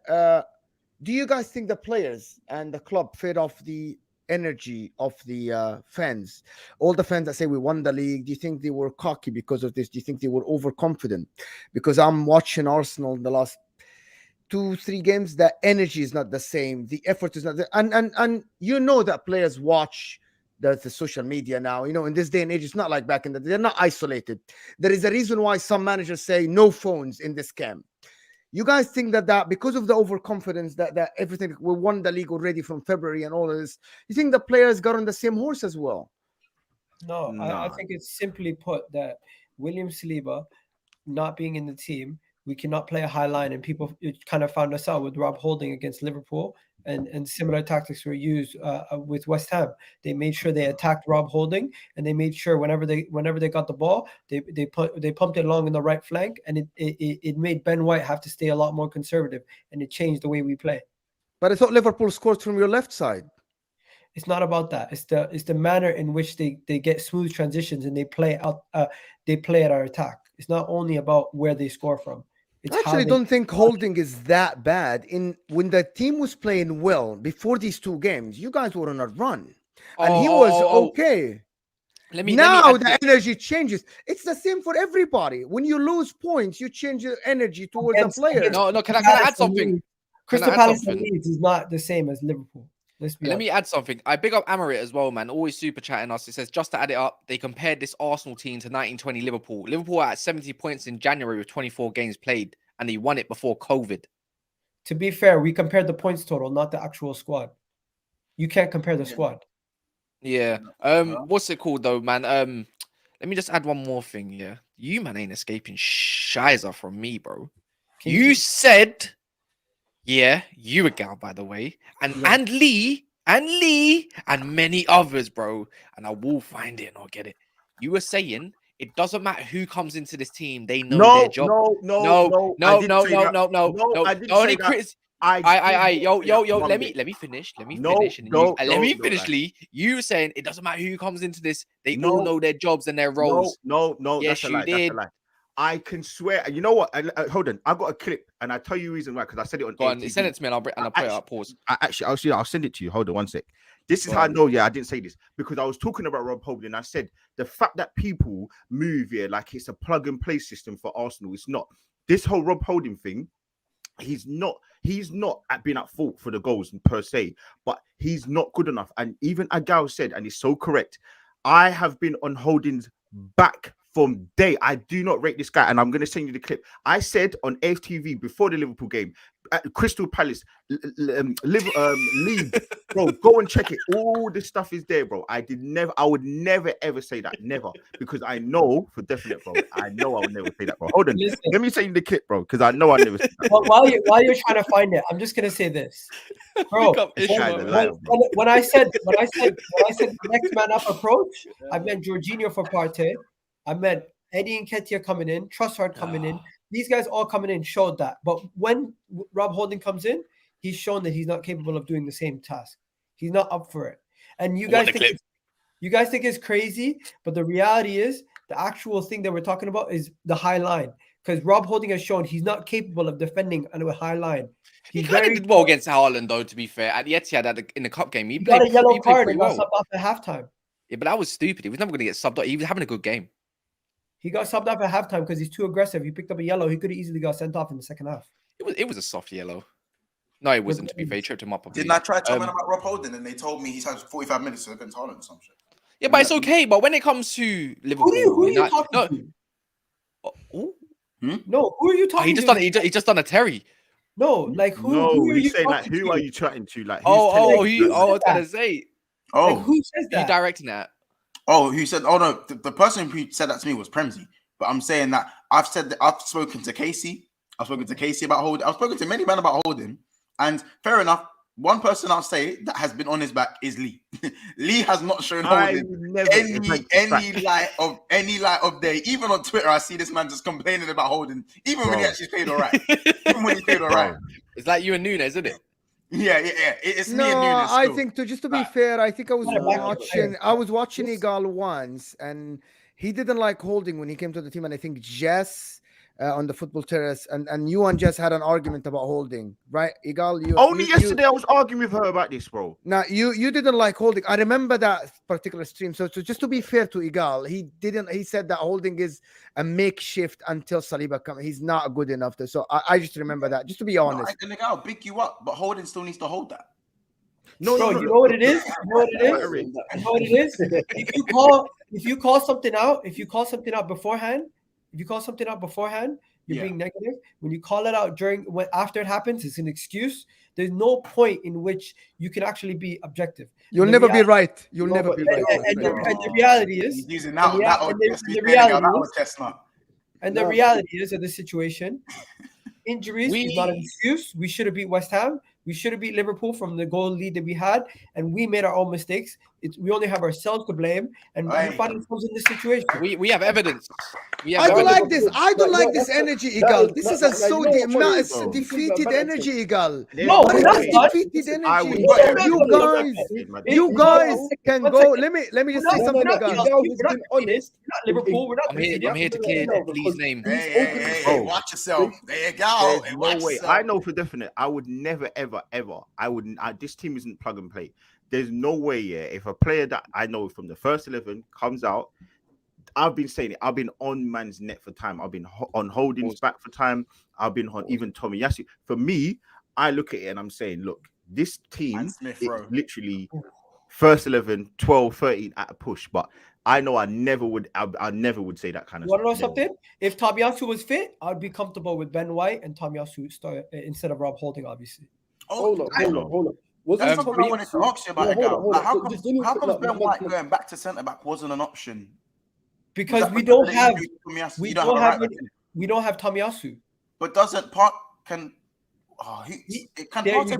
Do you guys think the players and the club fed off the energy of the fans? All the fans that say we won the league, do you think they were cocky because of this? Do you think they were overconfident? Because I'm watching Arsenal in the last 2-3 games, the energy is not the same, the effort is not there. And you know that players watch the social media now. You know, in this day and age, it's not like back in the day. They're not isolated. There is a reason why some managers say no phones in this camp. You guys think that because of the overconfidence that everything, we won the league already from February and all of this, you think the players got on the same horse as well? No. I think it's simply put that William Saliba not being in the team, we cannot play a high line, and people kind of found us out with Rob Holding against Liverpool, and similar tactics were used with West Ham. They made sure they attacked Rob Holding, and they made sure whenever they got the ball, they pumped it along in the right flank, and it made Ben White have to stay a lot more conservative, and it changed the way we play. But I thought Liverpool scored from your left side. It's not about that. It's the manner in which they get smooth transitions and they play out. They play at our attack. It's not only about where they score from. I actually don't think Holding is that bad. When the team was playing well before these 2 games, you guys were on a run, and he was okay. Now the energy changes. It's the same for everybody. When you lose points, you change your energy towards the players. No. Can I add something? Crystal Palace and Leeds is not the same as Liverpool. Let me add something. I big up Amarit as well, man. Always super chatting us. It says, just to add it up, they compared this Arsenal team to 1920 Liverpool. Liverpool at 70 points in January with 24 games played, and they won it before COVID. To be fair, we compared the points total, not the actual squad. You can't compare the squad. Yeah. What's it called though, man? Let me just add one more thing. Yeah, you man ain't escaping shizer from me, bro. You said. Yeah, you Egal, by the way, and Lee, and many others, bro. And I will find it and I'll get it. You were saying it doesn't matter who comes into this team; they know their job. No. Let me finish. Let me finish, Lee. You were saying it doesn't matter who comes into this; they all know their jobs and their roles. No. Yes, that's a lie. did. That's a lie. I can swear. You know what? Hold on. I got a clip, and I tell you the reason why. Because I said it on. Go on, send it to me, and I'll put it up. Pause. I'll send it to you. Hold on one sec. This is how I know. Yeah, I didn't say this because I was talking about Rob Holding. I said the fact that people move here like it's a plug and play system for Arsenal. It's not. This whole Rob Holding thing. He's not been at fault for the goals per se, but he's not good enough. And even Egal said, and he's so correct. I have been on Holding's back from day. I do not rate this guy, and I'm going to send you the clip. I said on AFTV before the Liverpool game, at Crystal Palace, Leeds, bro, go and check it. All this stuff is there, bro. I would never ever say that, never, because I know for definite, bro. I know I would never say that, bro. Hold on, let me send you the clip, bro, because I know I never say that. Well, while you're trying to find it, I'm just gonna say this, bro. When I said next man up approach, I meant Jorginho for Partey. I meant Eddie Nketiah coming in, Trossard coming in, these guys all coming in showed that. But when Rob Holding comes in, he's shown that he's not capable of doing the same task. He's not up for it. And you guys think it's crazy, but the reality is the actual thing that we're talking about is the high line. Because Rob Holding has shown he's not capable of defending on a high line. He kind of did well against Haaland, though, to be fair. At the Etihad in the cup game, he got played, a yellow he played card pretty and got well. subbed off at halftime. Yeah, but that was stupid. He was never going to get subbed off. He was having a good game. He got subbed off at halftime because he's too aggressive. He picked up a yellow. He could have easily got sent off in the second half. It was a soft yellow. No, it wasn't, to be fair. He tripped him up. Didn't I try talking about Rob Holding and they told me he's had 45 minutes against Haaland or some shit? Yeah, but it's okay. But when it comes to Liverpool, who are you talking to? No, who are you talking to? He just done a Terry. No, like who? No, who are he's you saying like, talking who to? are you chatting to? Like, I was gonna say. Oh, Like, who says Who that? directing that? oh, who said? Oh no, the person who said that to me was Premsy. But I'm saying that I've spoken to Casey. I've spoken to Casey about Holding. I've spoken to many men about Holding. And fair enough, one person I'll say that has been on his back is Lee. Lee has not shown Holding any light of day. Even on Twitter, I see this man just complaining about Holding, even when he actually played all right. Even when he played all right. It's like you and Nunes, isn't it? Yeah. It's me and No, Nunes. I still. think just to be fair, I think I was watching Egal once, and he didn't like Holding when he came to the team, and I think Jess on the football terrace and you and Jess had an argument about Holding, right? Egal, yesterday I was arguing with her about this, bro. Now you didn't like Holding. I remember that particular stream. So just to be fair to Egal, he said that Holding is a makeshift until Saliba comes. He's not good enough to. So I just remember that. Just to be honest. No, I'll big you up, but Holding still needs to hold that. No, you know what it is? You know what it is? If you call something out beforehand, you're being negative. When you call it out after it happens, it's an excuse. There's no point in which you can actually be objective. You'll never be right. You'll never be right. And the reality is, he's using that old chestnut. And the reality is of the situation, injuries is not an excuse. We should have beat West Ham. We should have beat Liverpool from the goal lead that we had, and we made our own mistakes. We only have ourselves to blame, and we find ourselves in this situation. We have evidence. I don't like this. I don't like this energy, Egal. This is a defeated energy, Egal. No, what is defeated energy? You guys can go. Let me just say something, Egal. We're not honest. We're not Liverpool. We're not. I'm here to clear Lee's name. Hey, watch yourself. There you go. No way. I know for definite. I would never, ever. I wouldn't. This team isn't plug and play. There's no way, if a player that I know from the first 11 comes out, I've been saying it. I've been on man's neck for time. I've been on Holding's back for time. I've been on even Tommy Yasu. For me, I look at it and I'm saying, look, this team is literally first 11, 12, 13 at a push. But I know I never would say that kind of stuff. You want to know something? If Tomiyasu was fit, I'd be comfortable with Ben White and Tomiyasu instead of Rob Holding, obviously. Hold on. That's something I wanted to ask you about. How comes Ben White going back to centre back wasn't an option? Because we don't have Tomiyasu. But doesn't Park can? Partey be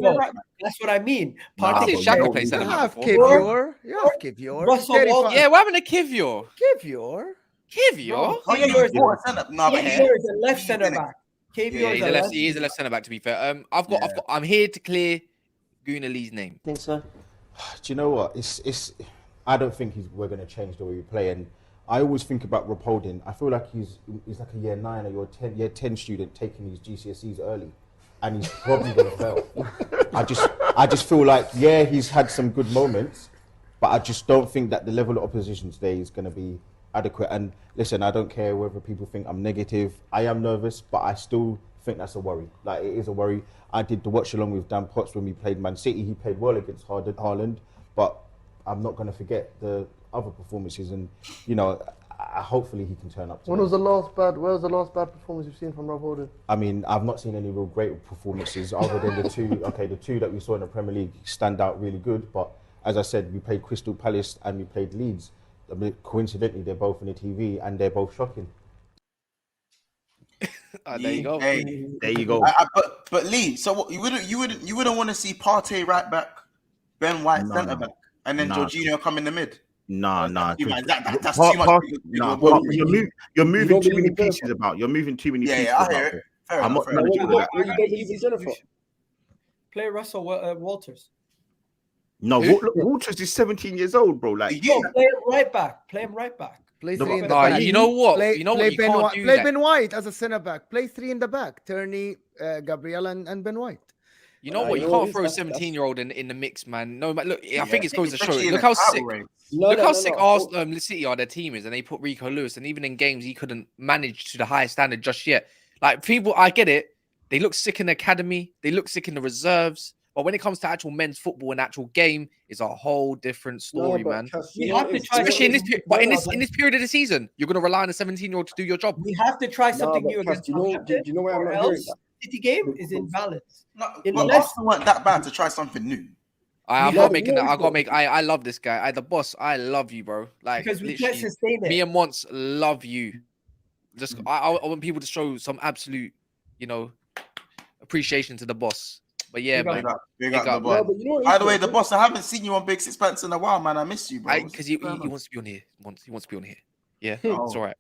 right back? That's what I mean. Partey Xhaka plays You centre have back. Kivior. You have Kivior. Yeah, we're having a Kivior. Kivior. Kivior? Kivior is a left centre centre back. He is a left centre back. To be fair, I'm here to clear Gooner Lee's name. Think so? Do you know what? It's. I don't think we're going to change the way we play, and I always think about Rob Holding. I feel like he's like a year 9 or year 10 student taking his GCSEs early, and he's probably going to fail. I just feel like he's had some good moments, but I just don't think that the level of opposition today is going to be adequate. And listen, I don't care whether people think I'm negative. I am nervous, but I still think that's a worry. Like, it is a worry. I did the watch along with Dan Potts when we played Man City. He played well against Haaland, but I'm not going to forget the other performances, and hopefully he can turn up. Where was the last bad performance you've seen from Rob Holding? I mean, I've not seen any real great performances other than the two. Okay, the two that we saw in the Premier League stand out really good. But as I said, we played Crystal Palace and we played Leeds. I mean, coincidentally, they're both on the TV and they're both shocking. There you go. There you go. But Lee, so what, you wouldn't want to see Partey right back, Ben White centre back, and then Jorginho come in the mid. Nah. That's Part- too much. part- nah, Well, part- you're you moving don't too believe many in Jennifer? pieces about. You're moving too many Yeah, pieces I about. hear it. Bro. Fair I'm enough. not Fair trying to enough. do that. Well, you don't believe in Jennifer? Play Russell Walters. No, Who? Walters is 17 years old, bro. Like, Yeah. No, play him right back. Play him right back. Play No, 3 in the Nah, back. you know what? Play, You know play what? You Ben can't White. do Play that. Ben White as a centre back. Play 3 in the back. Turney, Gabriel, and Ben White. You know You what? You know what can't is throw a that's- 17-year-old in the mix, man. No, look, I think Yeah. it goes to show. Especially in Look the how sick. title race. Look how sick Arsenal, City are their team is, and they put Rico Lewis, and even in games he couldn't manage to the highest standard just yet. Like people, I get it. They look sick in the academy. They look sick in the reserves. But when it comes to actual men's football and actual game, it's a whole different story, man. We have to try Especially in this, something but in new. this period of the season, you're going to rely on a 17-year-old to do your job. We have to try something new Cass, against do you know why I'm or not hearing else that? City game is invalid. No, In but less- Arsenal weren't that bad to try something new. I'm Yeah, not but making no, that. I it's got not. make. I love this guy. The boss. I love you, bro. Like Because we can't literally, sustain it. me and Monts love you. Just I want people to show some absolute, appreciation to the boss. But yeah, Big up. man. Big up the up, boy. No, but you know what By is the way, though? the boss, I haven't seen you on Big Sixpence in a while, man. I miss you, bro. Because he wants to be on here. He wants to be on here. Yeah, Oh. it's all right.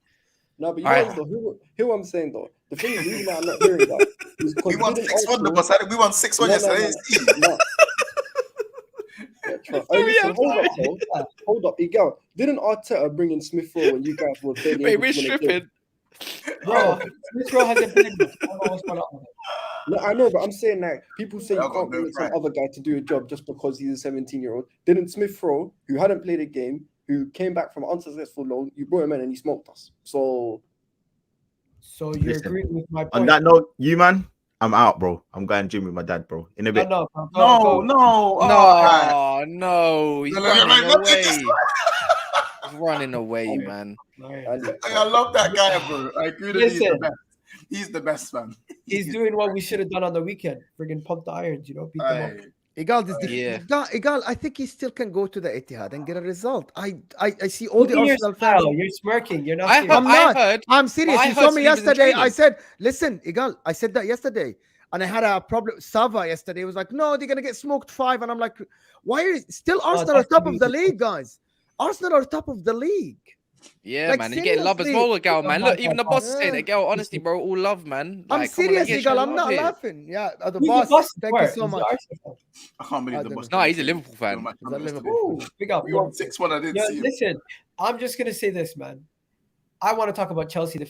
No, but you Alright. know what, though? Hear what I'm saying though. The thing is, the reason why I'm not hearing that is because We won didn't 6-1 the Arsenal- boss. We won 6-1 yesterday. I didn't see you. No. Yeah, try. Hey, listen, hold up, Egal. Didn't Arteta bring in Smith Rowe when you guys were barely Wait, able we're to win a game? stripping. Bro, this row hasn't played. I don't know what's going on. No, I know, but I'm saying that people say Yeah, you I've can't got bring no in some pride. other guy to do a job just because he's a 17-year-old. Didn't Smith Rowe, who hadn't played a game, who came back from unsuccessful loan, you brought him in and he smoked us. So So you Listen, agree with my point? on that note, you man, I'm out, bro. I'm going gym with my dad, bro. In a bit. No. No. No, he's No, running no, away. just- He's running away, man. and I love that guy, bro. I agree that he's the Listen. best. He's the best, man. He's doing what we should have done on the weekend. Friggin' pump the irons, beat them up. Aye. Egal, Egal, I think he still can go to the Etihad and get a result. I see all the Look at your Arsenal fans. style. You're smirking. You're not. I serious. I'm not. heard. I'm serious. I You heard saw me Steve was in yesterday. I training. said, listen, Egal, I said that yesterday. And I had a problem. Sava yesterday was like, no, they're going to get smoked 5. And I'm like, why are still Arsenal are that's top of the amazing. league, guys? Arsenal are top of the league. Yeah, Like, man. You get love as seriously. well, Gal, man. Look, even the boss is saying Yeah. it, Gal. Honestly, bro, all love, man. I'm Like, come on, serious, let's get Egal. some I'm love not here. laughing. Yeah, the Who's boss. boss? Thank Where? you so Is it much. Arsenal? I can't believe I the don't boss. know. No, he's a Liverpool fan. He's a Liverpool. Ooh, big up. We won 6-1. I didn't Yeah, see him. listen, I'm just gonna say this, man. I want to talk about Chelsea, the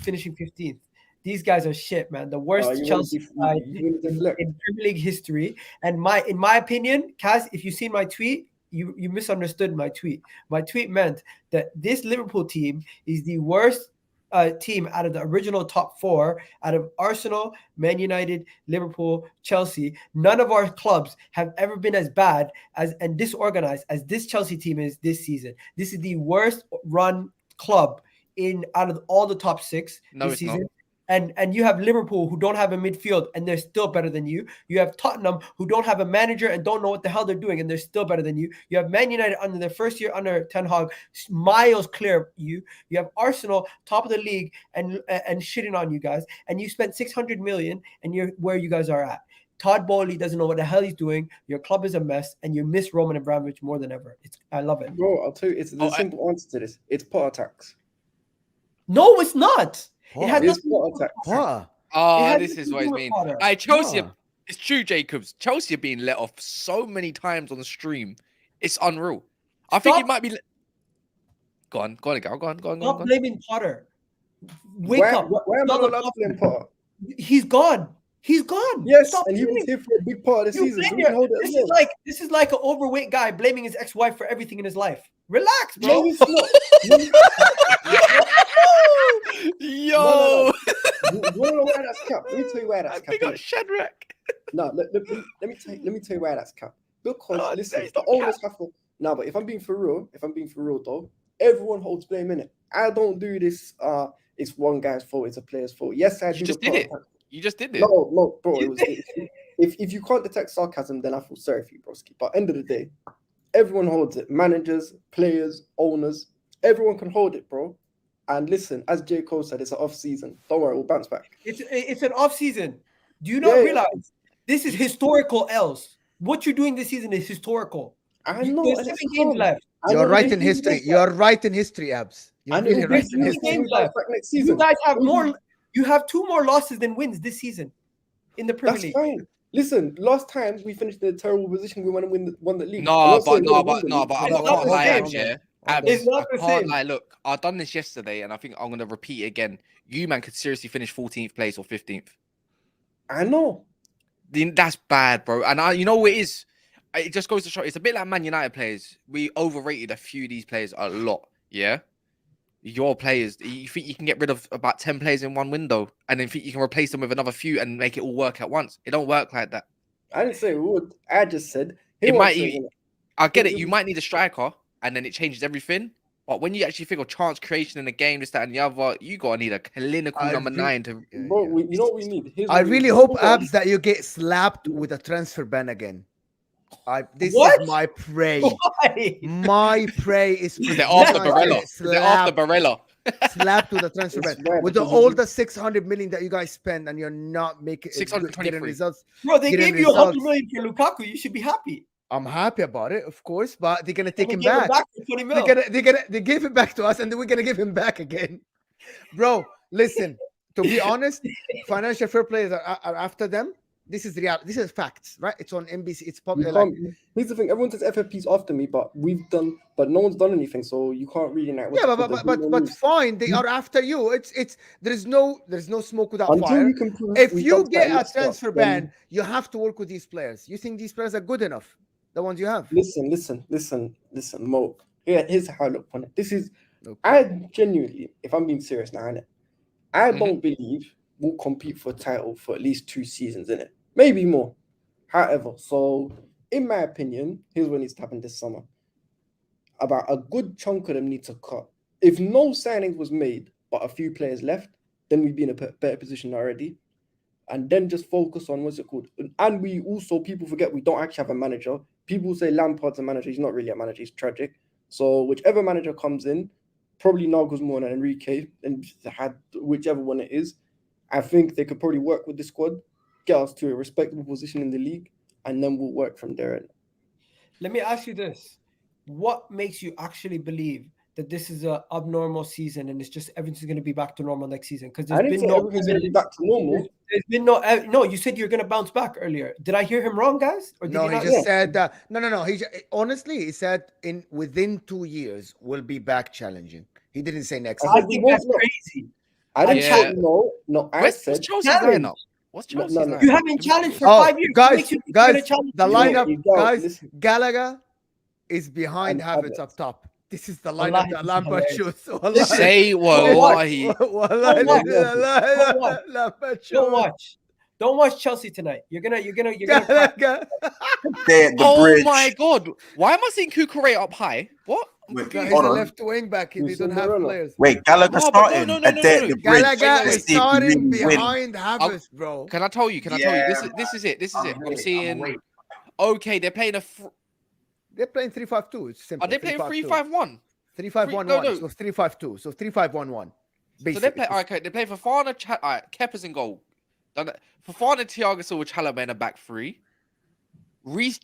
finishing 15th. These guys are shit, man. The worst Chelsea side in Premier League history. And in my opinion, Kaz, if you seen my tweet, you misunderstood my tweet. My tweet meant that this Liverpool team is the worst team out of the original top 4, out of Arsenal, Man United, Liverpool, Chelsea. None of our clubs have ever been as bad and disorganized as this Chelsea team is this season. This is the worst run club out of all the top 6 this season. Not. And you have Liverpool who don't have a midfield and they're still better than you. You have Tottenham who don't have a manager and don't know what the hell they're doing and they're still better than you. You have Man United under their first year under Ten Hag, miles clear of you. You have Arsenal top of the league and shitting on you guys. And you spent 600 million and you're where you guys are at. Todd Bowley doesn't know what the hell he's doing. Your club is a mess and you miss Roman Abramovich more than ever. I love it. bro, I'll tell you, it's the simple answer to this. It's pot attacks. No, it's not. It has It's nothing pot to do with attacks. Potter. Oh, It has this nothing is to what do it's with mean. Potter. Chelsea, Wow. it's true, Jacobs. Chelsea are being let off so many times on the stream. It's unreal. I think it might be. Go on, Gal. Go on. Stop blaming Potter. Wake Why up. am I Stop not allowed to blame Potter? He's gone. He's gone. Yes, Stop and he was blaming- here for a big part of the You season. So blame we your- can hold it this as is well. this is like an overweight guy blaming his ex-wife for everything in his life. Relax, No, bro. it's not. Yo, No. You wanna know why that's cap? Let me tell you why that's cap. big up Shadrach. No, let me tell you why that's cap. Because No, listen, it's the not owners have to. No, but if I'm being for real though, everyone holds blame in it. I don't do this. It's one guy's fault. It's a player's fault. Yes, I do. You just the did it. part- You just did it. No, bro. If you can't detect sarcasm, then I feel sorry for you, broski. But end of the day, everyone holds it. Managers, players, owners, everyone can hold it, bro. And listen, as J. Cole said, it's an off season. Don't worry, we'll bounce back. It's an off season. Do you not Yeah. realize this is historical L's? What you're doing this season is historical. I know. There's and 7 it's games calm. left. You're right in history. You're right in history, Abs. You're And really it'll right be in two history. games back next You season. guys have more. You have 2 more losses than wins this season in the Premier That's League. fine. Listen, last time we finished in a terrible position, we won the league. No, I'm not but saying no, we're but gonna no, win the but league. I It's not can't the lie, same. Abs, yeah. It's Abs, not I the can't same. lie. Look, I done this yesterday, and I think I'm gonna repeat it again. You man could seriously finish 14th place or 15th. I know. That's bad, bro. And you know what it is? It just goes to show. It's a bit like Man United players. We overrated a few of these players a lot. Yeah. Your players, you think you can get rid of about 10 players in one window, and then think you can replace them with another few and make it all work at once. It don't work like that. I didn't say it would. I just said he It wants might. to Even, win. I get it. You might need a striker, and then it changes everything. But when you actually think of chance creation in the game, this, that, and the other, you gotta need a clinical number 9 to. Bro, you know what we need? Here's I what we really need. hope, Hold on. Abs, that you get slapped with a transfer ban again. This What? is my prayer. Why? My prayer is for Is you it after guys to Barella? get Is it after slapped, Barella? slapped with a transfer It's ban. right, With because all of the 600 million that you guys spend and you're not making getting 623. results. Bro, they Getting gave you 100 results. million for Lukaku. You should be happy. I'm happy about it, of course, but they're gonna take They him gave back. for 20 mil. They gave it back to us, and then we're gonna give him back again. Bro, listen. To be honest, financial fair players are after them. This is reality. This is facts, right? It's on NBC. It's You popular. can't, here's the thing. Everyone says FFP's after me, but no one's done anything, so you can't really like. Yeah, but fine. They are after you. It's there's no smoke without until fire. you can prove If we've you done get a that, transfer then- ban, you have to work with these players. You think these players are good enough? The ones you have. Listen, Mo. Here's how I look on it. This is, Okay. I genuinely, if I'm being serious now, innit, I Mhm. don't believe we'll compete for a title for at least 2 seasons, innit? Maybe more. However, so in my opinion, here's what needs to happen this summer. About a good chunk of them need to cut. If no signings was made, but a few players left, then we'd be in a better position already. And then just focus on what's it called. And we also, people forget we don't actually have a manager. People say Lampard's a manager. He's not really a manager. He's tragic. So whichever manager comes in, probably Nagelsmann and Enrique, and had whichever one it is, I think they could probably work with the squad, get us to a respectable position in the league, and then we'll work from there. Let me ask you this. What makes you actually believe that this is a abnormal season and it's just everything's going to be back to normal next season? Because I didn't say everything's going to be back to normal. There's been no. You said you're going to bounce back earlier. Did I hear him wrong, guys? Or did No, he he not? just said no. Honestly, he said within 2 years we'll be back challenging. He didn't say next. I I said think we that's won't. crazy. I didn't Yeah. say no. I What's said Chelsea's challenge. lineup? What's Chelsea's no. lineup? You haven't challenged for Oh, 5 years. What guys, makes you think you're gonna challenge the this lineup, year? guys. listen. Gallagher is behind And Havertz Havertz. up top. This is the Wallahi, lineup this that is Lampard hilarious. chose. Say wallahi. Don't watch Chelsea tonight. You're gonna cry. Gallagher. The Oh bridge. my god! Why am I seeing Kukurea up high? What? Wait, He's hold a on. left wing back. They Who's don't have Cinderella? players. Wait, Gallagher No, but starting no. at the bridge. Gallagher Let's is see if we starting really win. behind Havertz, bro. Can I tell you? This is it. I'm seeing. Okay, they're playing They're playing 3-5-2. It's simple. Are they playing 3-5-1? 3-5-1-1. No. So 3-5-2. So 3-5-1-1. So they play. Okay, they play Fofana. Kepa's in goal. Fofana, Thiago Silva, Chalobah in a back three. Reece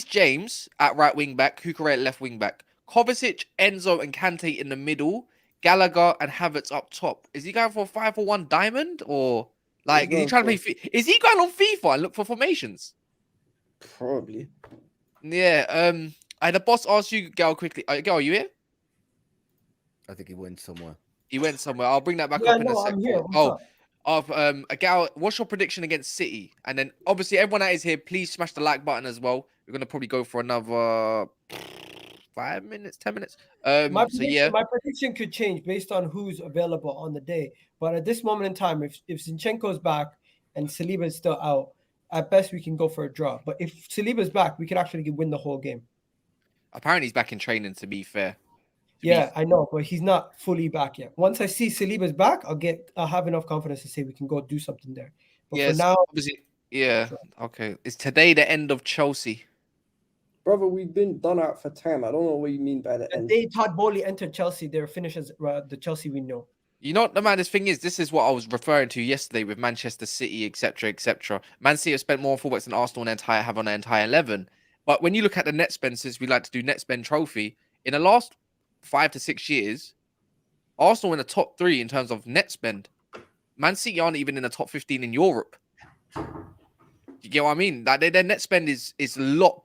James at right wing back. Kukurea at left wing back. Kovacic, Enzo, and Kante in the middle. Gallagher and Havertz up top. Is he going for a 5-4-1 diamond or like? Is he trying to play? Is he going on FIFA and look for formations? Probably. Yeah. The boss asked you, Gal, quickly. Gal, are you here? I think he went somewhere. He went somewhere. I'll bring that back Yeah, up in a no, sec. I'm here. What's up? Gal, what's your prediction against City? And then obviously everyone that is here, please smash the like button as well. We're gonna probably go for another 5 minutes, 10 minutes. My prediction could change based on who's available on the day. But at this moment in time, if Zinchenko's back and Saliba is still out, at best we can go for a draw. But if Saliba's back, we could actually win the whole game. Apparently he's back in training, to be fair. Yeah, I know, but he's not fully back yet. Once I see Saliba's back, I'll have enough confidence to say we can go do something there. But Yes, for now, obviously, yeah. Okay. Is today the end of Chelsea? Brother, we've been done out for time. I don't know what you mean by the the end. day Todd Bowley entered Chelsea, they're finished as the Chelsea we know. You know what the maddest thing is? This is what I was referring to yesterday with Manchester City, etc., etc. Man City have spent more fullbacks than Arsenal have on their entire 11. But when you look at the net spend, since we like to do net spend trophy, in the last 5 to 6 years, Arsenal in the top 3 in terms of net spend. Man City aren't even in the top 15 in Europe. You get what I mean? Like their net spend is a lot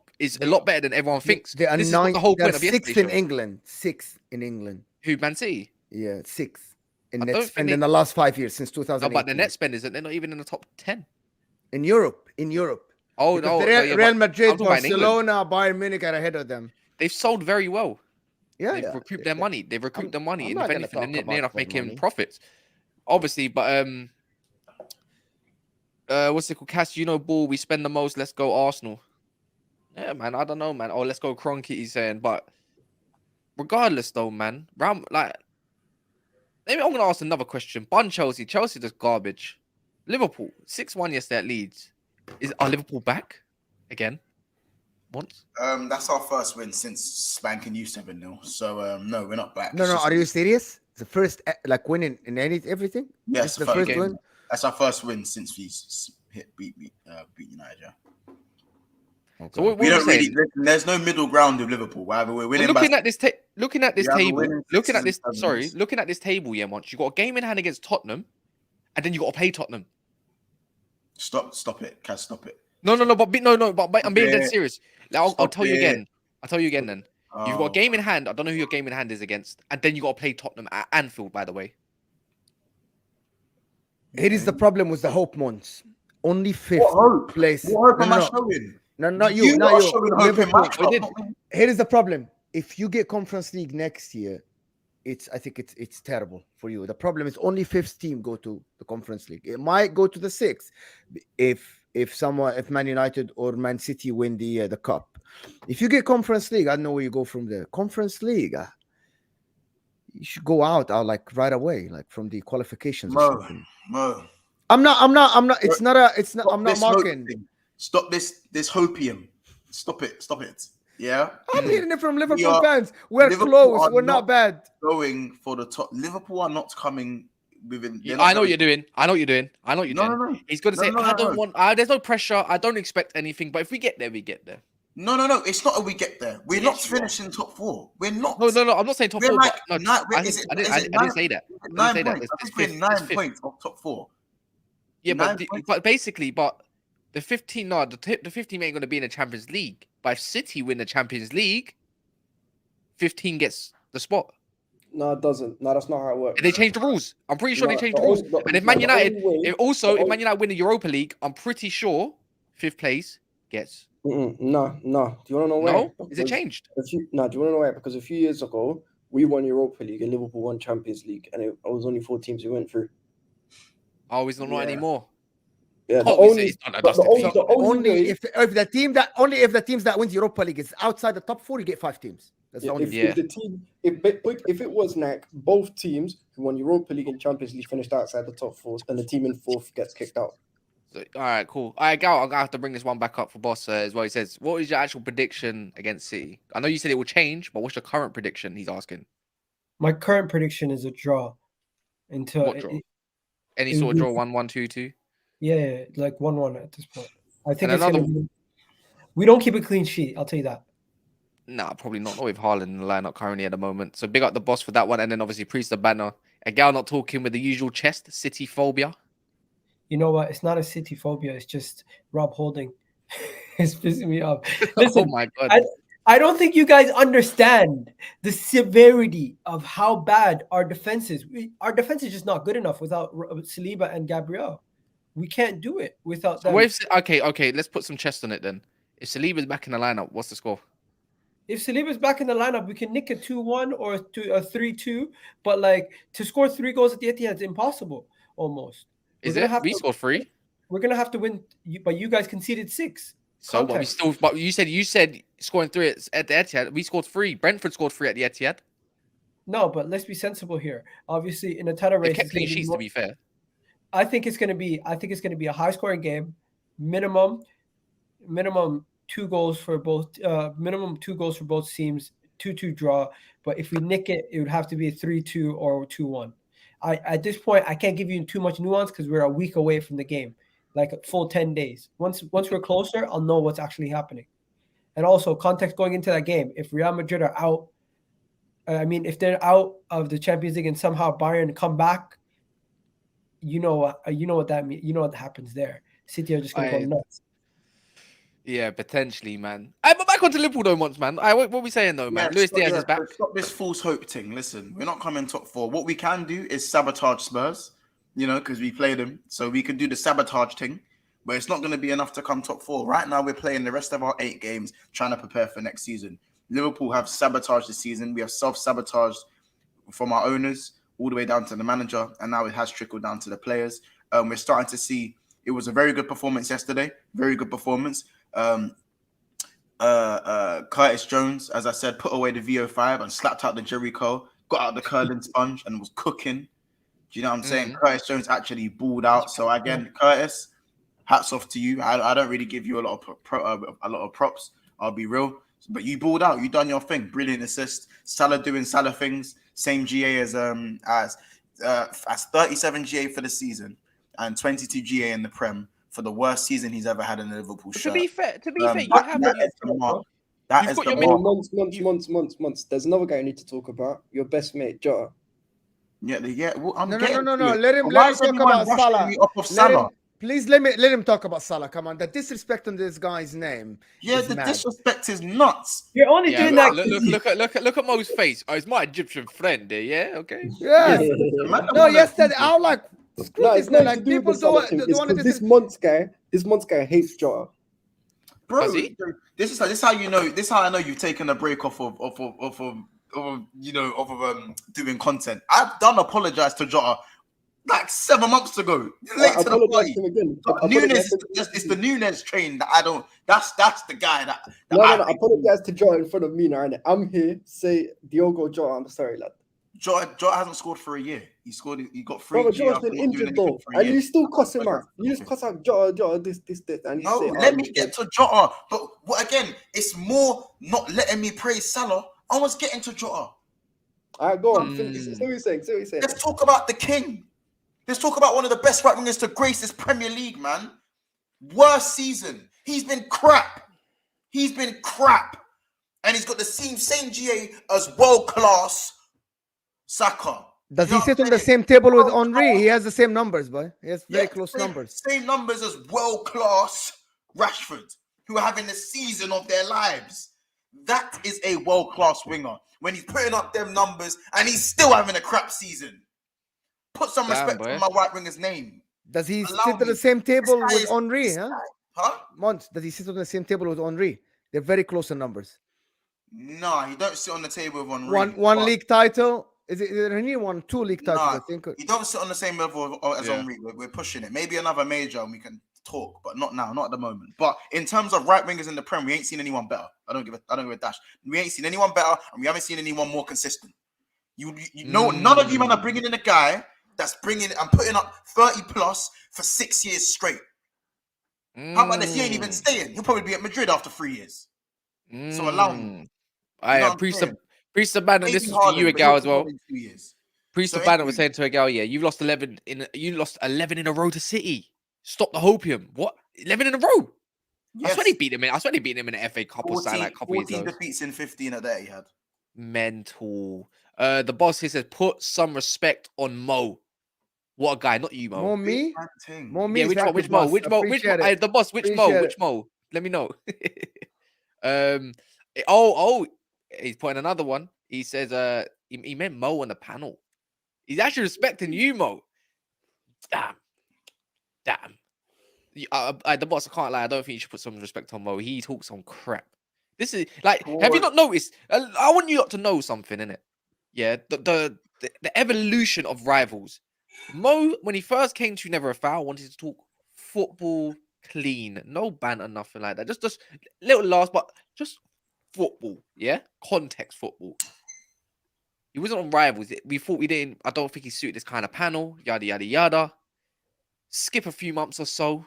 better than everyone thinks. They are This is what the whole they're point of sixth yesterday's in show. England. Sixth in England. Who, Man City? Yeah, sixth in I net don't think spend they- in the last 5 years since No, 2018. but the net spend isn't. They're not even in the top 10. In Europe. In Europe. Oh, Because no, the no, yeah, Real but Madrid, I'm talking about in England. Barcelona, Bayern Munich are ahead of them. They've sold very well. Yeah, They've yeah. recouped their money. They've recouped their money. I'm And not if gonna anything, talk they're near about enough their making money. profits. Obviously, but what's it called? Cass, you know, ball, we spend the most. Let's go Arsenal. Yeah, man. I don't know, man. Oh, let's go Kroenke, he's saying. But regardless, though, man, like, maybe I'm gonna ask another question. Bun Chelsea. Chelsea just garbage. Liverpool 6-1 yesterday at Leeds. Are Liverpool back again? Once? That's our first win since spanking you 7-0. So no, we're not back. No, It's no. just- Are you serious? The first like winning in everything? Yes, Just the first first game. win. That's our first win since we beat United. Yeah. So what We are don't we really. saying? There's no middle ground with Liverpool. Whether we're winning, Looking at this Yeah, we're table, winning looking at sixes this, and sorry, sevens. looking at this table, yeah, Monts, you got a game in hand against Tottenham, and then you got to play Tottenham. stop it, Kaz, stop it. No, but I'm being dead Okay. serious. Like, I'll Stop tell you it. again. I'll tell you again then. You've got a Oh. game in hand. I don't know who your game in hand is against, and then you got to play Tottenham at Anfield, by the way. Here is the problem with the hope months. Only fifth What hope? place. What hope am I no, showing? no, not you. You Not are you. showing hope in Liverpool. my club. did. not me. Here is the problem. If you get Conference League next year, I think it's terrible for you. The problem is only fifth team go to the Conference League. It might go to the sixth if Man United or Man City win the cup. If you get Conference League, I don't know where you go from there. Conference League, you should go out like right away, like from the qualifications or something. Mo. I'm not. I'm not. It's not. I'm not this hope mocking. thing. Stop this hopium. Stop it. Yeah. I'm hearing it from Liverpool are- fans. We're Liverpool close. are We're not bad. Going for the top. Liverpool are not coming within. they're not I know what going- you're doing. I know what you're doing. No. He's going to No, say, no, I no, don't no. want, there's no pressure. I don't expect anything. But if we get there, we get there. No. It's not a we get there. We're Yes, not you are. finishing top 4. We're not. No. I'm not saying top We're 4, like but no, nine- I is it- didn't is it say that. I didn't say that. 9 There's points. I think we're fifth. 9 points off top 4. Yeah, 9 points. but basically, the 15, no, the 15 ain't going to be in the Champions League. But if City win the Champions League, 15 gets the spot. No, it doesn't. No, that's not how it works. And they changed the rules. I'm pretty sure No, they changed the the rules. only- And if no, Man the United, only way- if Man United win the Europa League, I'm pretty sure 5th place gets. No. Do you want to know why? No, is it Because changed? do you want to know why? Because a few years ago, we won Europa League and Liverpool won Champions League, and it was only 4 teams who went through. Oh, he's not Yeah. anymore. Yeah, the Oh, only, he's not a the dusted only, thing. the only Only way, if the teams that wins Europa League is outside the top 4, you get 5 teams. That's the yeah, only. if the team, if it was like both teams who won Europa League and Champions League finished outside the top 4, then the team in 4th gets kicked out. So, all right, cool. All right, Gal, I'm going to have to bring this one back up for Boss as well. He says, what is your actual prediction against City? I know you said it will change, but what's your current prediction? He's asking. My current prediction is a draw. Until What draw? Any it sort of will draw, be- 1-1, 2-2? Yeah, like 1-1 at this point. I think And it's another- gonna be, we don't keep a clean sheet. I'll tell you that. Nah, probably not with Haaland in the lineup currently at the moment. So big up the Boss for that one. And then obviously Priest the banner. Egal not talking with the usual chest, City phobia. You know what? It's not a City phobia. It's just Rob Holding. It's pissing me off. Listen, Oh my God. I don't think you guys understand the severity of how bad our defense is. Our defense is just not good enough without Saliba and Gabriel. We can't do it without them. What if, okay, let's put some chest on it then. If Saliba's back in the lineup, what's the score? If Saliba's back in the lineup, we can nick a 2-1 or a 3-2. But like to score 3 goals at the Etihad is impossible almost. Is We're gonna it? have We to- scored 3. We're gonna have to win, but you guys conceded 6. So but we Context. still, but you said scoring 3 at the Etihad. We scored 3. Brentford scored 3 at the Etihad. No, but let's be sensible here. Obviously, in a title They race, kept it's gonna clean be sheets more- to be fair. I think it's gonna be a high scoring game. Minimum 2 goals for both. Minimum 2 goals for both teams. 2-2 draw. But if we nick it, it would have to be a 3-2 or 2-1. At this point, I can't give you too much nuance because we're a week away from the game, like a full 10 days. Once we're closer, I'll know what's actually happening. And also context going into that game. If Real Madrid are out, I mean, if they're out of the Champions League and somehow Bayern come back, you know what that means. You know what happens there. City are just gonna go nuts. Yeah, potentially, man. But back onto Liverpool though, Monts, man. What are we saying though, man? Luis Diaz is back. Stop this false hope thing. Listen, we're not coming top 4. What we can do is sabotage Spurs, because we play them. So we can do the sabotage thing, but it's not going to be enough to come top 4. Right now, we're playing the rest of our 8 games, trying to prepare for next season. Liverpool have sabotaged the season. We have self-sabotaged from our owners all the way down to the manager, and now it has trickled down to the players. We're starting to see it was a very good performance yesterday. Very good performance. Curtis Jones, as I said, put away the VO5 and slapped out the Jericho, got out the curling sponge and was cooking. Do you know what I'm saying? Curtis Jones actually balled out. So again, Curtis, hats off to you. I don't really give you a lot of props. I'll be real, but you balled out. You done your thing. Brilliant assist. Salah doing Salah things. Same GA as 37 GA for the season and 22 GA in the Prem. For the worst season he's ever had in a Liverpool shirt. To be fair, you have that is the mark. Months. There's another guy you need to talk about. Your best mate, Jota. Yeah. Well, No. Let him talk about Salah. Please let him talk about Salah. Come on, the disrespect on this guy's name. Yeah, the disrespect is nuts. You're only doing that. Look at Mo's face. Oh, it's my Egyptian friend there. Yeah, okay. Yeah. No, yesterday I was like. No, it's not like people don't want to. This Monts guy hates Jota. Bro, this is how you know. This is how I know you've taken a break off of doing content. I've done apologize to Jota like 7 months ago. Late to the party. Nunes, it's the Nunes train that I don't. That's the guy that no. I apologize to Jota in front of me now. I'm here. Say Diogo Jota. I'm sorry, lad. Jota hasn't scored for a year. He got 3. Bro, Jota's been injured though, and you still cuss him out. You just cuss out Jota, this, and no. Let me get to Jota, but again, it's more not letting me praise Salah. I was getting to Jota. All right, go on. See what you're saying. Let's talk about the king. Let's talk about one of the best right wingers to grace this Premier League, man. Worst season. He's been crap, and he's got the same GA as world class Saka. Does he sit on the same table with Henry? He has the same numbers, boy. He has very close numbers. Same numbers as world-class Rashford, who are having the season of their lives. That is a world-class winger. When he's putting up them numbers and he's still having a crap season. Put some respect on my right winger's name. Does he sit on the same table with Henry? Huh? Monts, does he sit on the same table with Henry? They're very close in numbers. No, he don't sit on the table with Henry. One league title. Is it Henry won 2 league titles? I think he don't sit on the same level as Henry. We're pushing it. Maybe another major and we can talk, but not now, not at the moment. But in terms of right wingers in the Prem, we ain't seen anyone better. I don't give a dash. We ain't seen anyone better, and we haven't seen anyone more consistent. You know, none of you man are bringing in a guy that's bringing and putting up 30 plus for 6 years straight. How about this? He ain't even staying. He'll probably be at Madrid after 3 years. So allow me. I appreciate. Priest of Bannon, this is for you, Egal, as well. Priest of Bannon was saying to Egal, yeah, you've lost 11 in a row to City. Stop the hopium. What? 11 in a row? Yes. I swear they beat him in the FA Cup or something like a couple years ago. 14 defeats in 15 at that he had. Mental. The boss here says, put some respect on Mo. What a guy, not you, Mo. More me? More me. Yeah, which Mo? Which Mo? The boss, which Mo? Which Mo? Let me know. He's putting another one. He says, he meant Mo on the panel. He's actually respecting you, Mo. Damn. The boss, I can't lie. I don't think you should put some respect on Mo. He talks some crap. This is like, have you not noticed? I want you lot to know something, innit? Yeah, the evolution of rivals. Mo, when he first came to Never a Foul, wanted to talk football clean, no banter, nothing like that. Just little laughs, but just football, yeah, context football. He wasn't on Rivals. We thought we didn't. I don't think he suited this kind of panel. Yada yada yada. Skip a few months or so.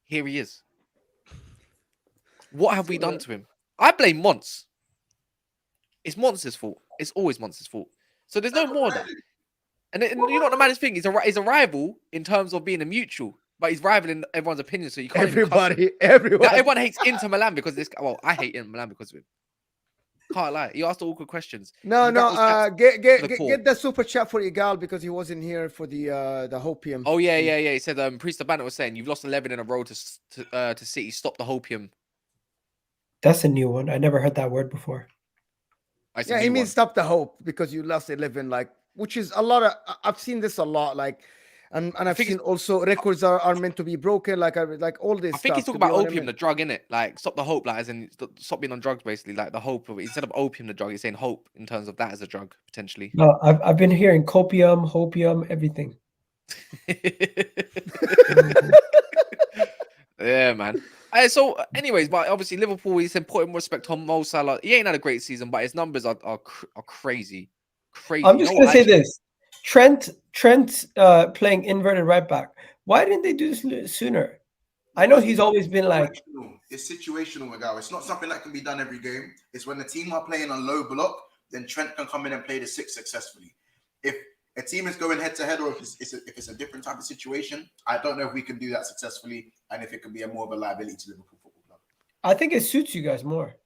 Here he is. What have we done to him? I blame Monts. It's Monts' fault. It's always Monts' fault. So there's no more of that. And you know what the maddest thing is? He's a rival in terms of being a mutual. but he's rivaling everyone's opinion. So you can't. Everybody. Now, everyone hates Inter Milan because this. Well, I hate Inter Milan because of him. Can't lie. You asked the awkward questions. No, He rattles caps get to the core. get the super chat for Egal because he wasn't here for the hopium. Oh yeah. He said Priest of Banner was saying you've lost 11 in a row to City. Stop the hopium. That's a new one. I never heard that word before. Yeah, he means stop the hope because you lost 11, like, which is a lot of. I've seen this a lot, like, and I've seen also records are meant to be broken, like all this. I think he's talking about opium, the drug, innit? Like stop the hope, like as in stop being on drugs, basically. Like the hope of it instead of opium, the drug. He's saying hope in terms of that as a drug potentially. No, I've been hearing copium, hopium, everything. Yeah, man. So, anyways, but obviously Liverpool, he said put in respect on Mo Salah. He ain't had a great season, but his numbers are crazy. Crazy. I'm just gonna say this. Trent playing inverted right back. Why didn't they do this sooner? I know he's always been like it's situational, Egal. It's not something that can be done every game. It's when the team are playing on low block, then Trent can come in and play the 6 successfully. If a team is going head to head, or if it's a different type of situation, I don't know if we can do that successfully, and if it can be more of a liability to Liverpool Football Club. I think it suits you guys more.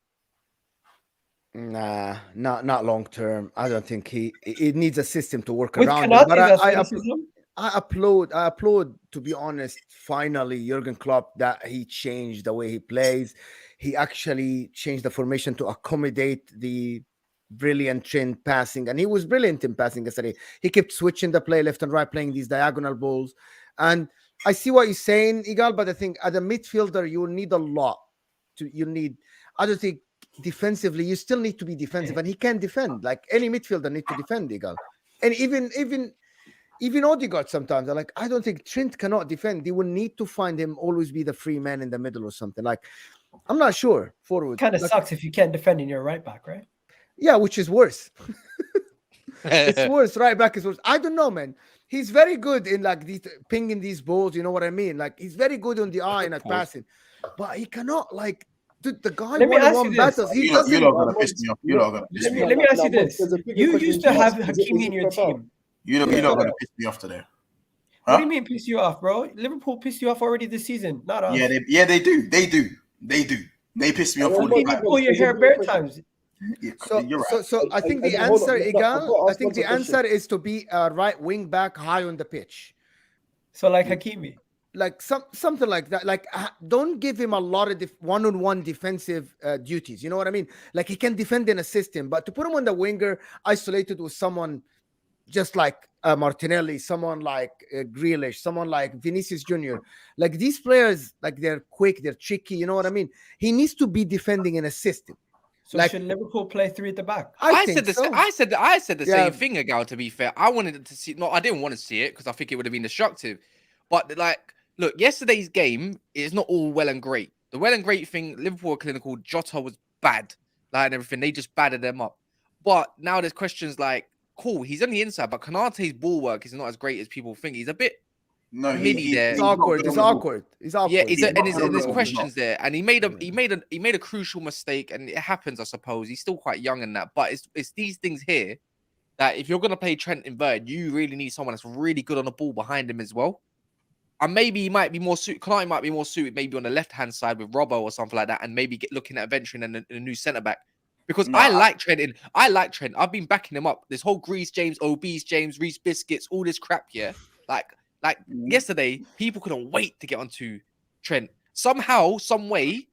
Nah, not long term. I don't think it needs a system to work With around. Konate, But I applaud, to be honest, finally, Jurgen Klopp, that he changed the way he plays. He actually changed the formation to accommodate the brilliant Trent passing, and he was brilliant in passing yesterday. He kept switching the play left and right, playing these diagonal balls. And I see what you're saying, Egal, but I think as a midfielder, you need a lot. I don't think defensively, you still need to be defensive, and he can defend. Like any midfielder need to defend, Egal. And even Odegaard sometimes, I don't think Trent cannot defend. They will need to find him always be the free man in the middle or something. Like, I'm not sure. Forward kind of sucks if you can't defend in your right back, right? Yeah, which is worse. It's worse. Right back is worse. I don't know, man. He's very good in pinging these balls. You know what I mean? Like he's very good on the eye and passing, but he cannot the guy won battles. He doesn't. You're not gonna piss me off. You're not gonna piss me off. Let me ask you this: you used to have Hakimi in your team. You're not gonna piss me off today. Huh? What do you mean piss you off, bro? Liverpool pissed you off already this season, not us. Yeah, they do. They piss me off all the time. Pull your hair bare times. So I think the answer, Egal, I think the answer is to be a right wing back high on the pitch. So like Hakimi. Like something like that. Like don't give him a lot of one-on-one defensive duties. You know what I mean? Like he can defend in a system, but to put him on the winger, isolated with someone just like Martinelli, someone like Grealish, someone like Vinicius Jr. Like these players, like they're quick, they're tricky. You know what I mean? He needs to be defending in a system. So should Liverpool play 3 at the back? I said the same thing, Egal, to be fair. I wanted to see. No, I didn't want to see it because I think it would have been destructive. But look, yesterday's game is not all well and great. The well and great thing, Liverpool were clinical. Jota was bad, and everything. They just battered them up. But now there's questions like, cool, he's on the inside, but Konate's ball work is not as great as people think. He's a bit mini there. It's awkward. Yeah, there's questions there, and he made a crucial mistake, and it happens, I suppose. He's still quite young in that, but it's these things here that if you're gonna play Trent inverted, you really need someone that's really good on the ball behind him as well. And maybe he might be more suited. Konate might be more suited, maybe on the left hand side with Robbo or something like that, and maybe looking at venturing in a new centre back. Because I like Trent. I've been backing him up. This whole Grease James, Obese James, Reese Biscuits, all this crap here. Like yesterday, people couldn't wait to get onto Trent. Somehow, some way,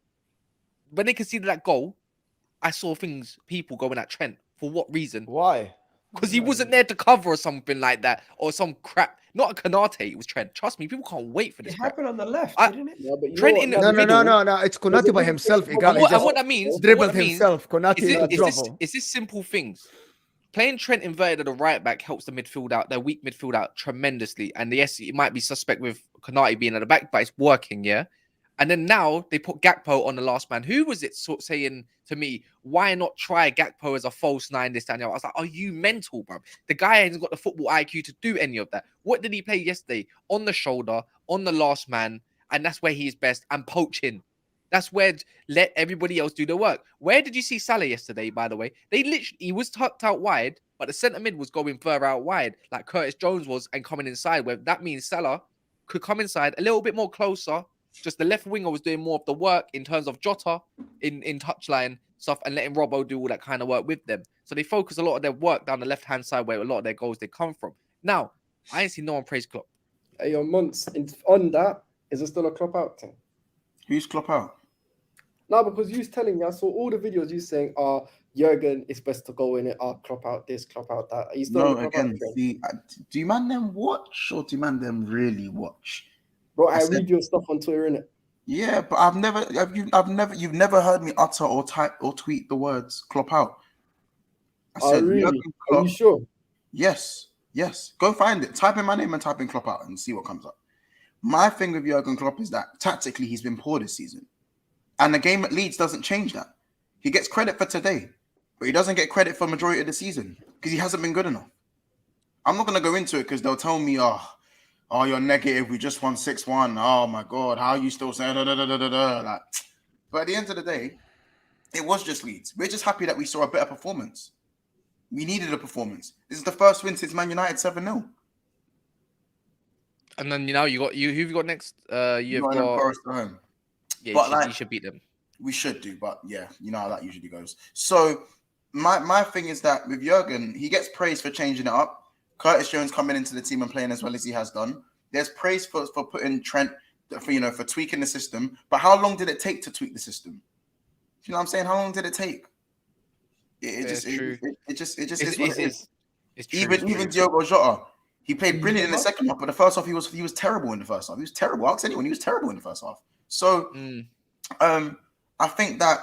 when they conceded that goal, I saw people going at Trent. For what reason? Why? Because he wasn't there to cover or something like that, or some crap. Not a Konate, it was Trent. Trust me, people can't wait for this. It happened on the left, didn't it? Yeah, but Trent in the middle. No. It's Konate by himself. What that means? Dribbled himself. Konate is this simple things? Playing Trent inverted at the right back helps the midfield out, their weak midfield out tremendously. And yes, it might be suspect with Konate being at the back, but it's working, yeah. And then now they put Gakpo on the last man. Who was it saying to me, why not try Gakpo as a false 9 this time? I was like, are you mental, bro? The guy hasn't got the football IQ to do any of that. What did he play yesterday? On the shoulder, on the last man, and that's where he is best, and poaching. That's where let everybody else do the work. Where did you see Salah yesterday, by the way? He was tucked out wide, but the centre mid was going further out wide, like Curtis Jones was, and coming inside, where that means Salah could come inside a little bit more closer. Just the left winger was doing more of the work in terms of Jota in touchline stuff and letting Robbo do all that kind of work with them. So they focus a lot of their work down the left-hand side where a lot of their goals they come from. Now, I ain't seen no one praise Klopp. Hey, your Monts, on that, is it still a Klopp out thing? Who's Klopp out? No, because you was telling me, I saw all the videos you saying, Jurgen, it's best to go in it, Klopp out this, Klopp out that. Are you still on the Klopp out thing? Do you man them watch or do you man them really watch? Bro, I read your stuff on Twitter, innit? Yeah, but you've never heard me utter or type or tweet the words Klopp out. I said, really? Klopp, Are you sure? Yes. Go find it. Type in my name and type in Klopp out and see what comes up. My thing with Jurgen Klopp is that tactically he's been poor this season. And the game at Leeds doesn't change that. He gets credit for today, but he doesn't get credit for majority of the season because he hasn't been good enough. I'm not going to go into it because they'll tell me, oh, you're negative. We just won 6-1. Oh, my God. How are you still saying Like, but at the end of the day, it was just Leeds. We're just happy that we saw a better performance. We needed a performance. This is the first win since Man United 7-0. And then, who have you got next? You've got Forest at home. Yeah, But you should beat them. We should do, but yeah, you know how that usually goes. So my thing is that with Jurgen, he gets praised for changing it up. Curtis Jones coming into the team and playing as well as he has done. There's praise for putting Trent, for tweaking the system. But how long did it take to tweak the system? You know what I'm saying? How long did it take? It just is what it is. It's true. Even Diogo Jota, he played brilliant in the second half, but the first half he was terrible in the first half. He was terrible. Ask anyone, he was terrible in the first half. So I think that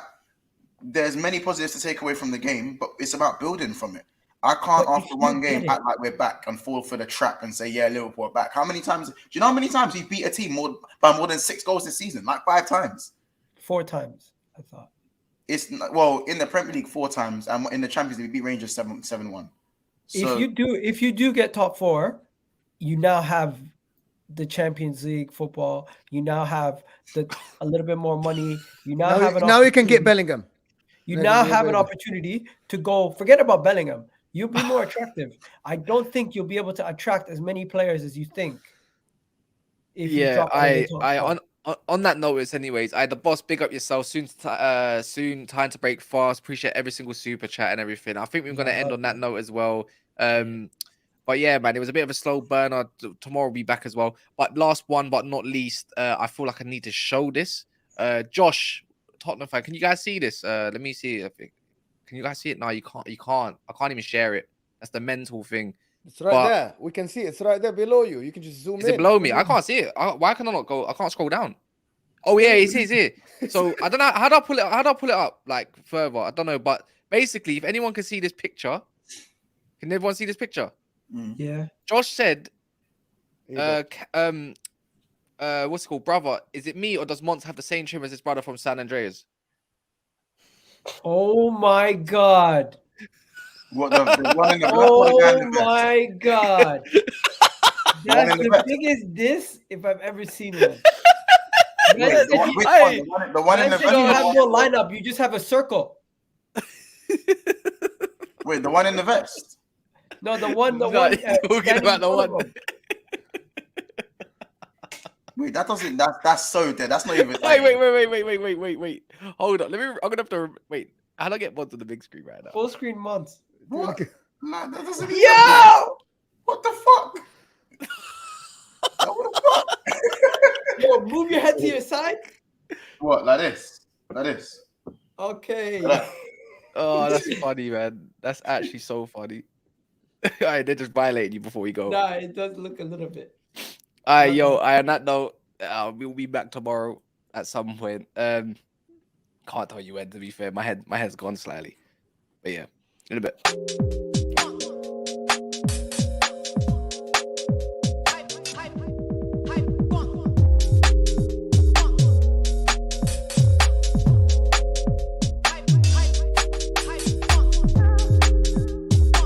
there's many positives to take away from the game, but it's about building from it. I can't, after one game, act like we're back and fall for the trap and say, yeah, Liverpool are back. How many times? Do you know how many times we've beat a team by more than 6 goals this season? Like 5 times. 4 times, I thought. It's in the Premier League 4 times, and in the Champions League we beat Rangers 7-1. So, if you do get top 4, you now have the Champions League football. You now have a little bit more money. You now you can get Bellingham. You now have an opportunity to go. Forget about Bellingham. You'll be more attractive. I don't think you'll be able to attract as many players as you think. On that notice, anyways, the boss, big up yourself. Soon time to break fast. Appreciate every single super chat and everything. I think we're gonna end on that note as well. But yeah, man, it was a bit of a slow burner. Tomorrow we'll be back as well. But last one, but not least, I feel like I need to show this. Josh, Tottenham fan, can you guys see this? Let me see. Can you guys see it? No, you can't. You can't. I can't even share it. That's the mental thing. It's right there. We can see it. It's right there below you. You can just zoom in. Is it below me? I can't see it. Why can I not go? I can't scroll down. Oh yeah, it's here. So I don't know how do I pull it. How do I pull it up like further? I don't know. But basically, if anyone can see this picture, can everyone see this picture? Yeah. Josh said, what's it called, brother? Is it me or does Monts have the same trim as his brother from San Andreas? Oh my God. What the one in the black? Oh my God. That's the biggest diss if I've ever seen one. The one in the vest. You don't have no lineup. You just have a circle. Wait, the one in the vest. No, the one. Talking about the one. Wait, that doesn't. That's so dead. That's not even. Wait. Hold on. I'm gonna have to wait. How do I get Monts on the big screen right now? Full screen Monts. What? Nah, that doesn't. Yo! What the fuck? What the fuck? Yo, move your head to your side. What? Like this? Like this? Okay. Oh, that's funny, man. That's actually so funny. Alright, they're just violating you before we go. Nah, it does look a little bit. Alright, yo. On that note, we'll be back tomorrow at some point. Can't tell you when. To be fair, my head's gone slightly, but yeah, in a bit.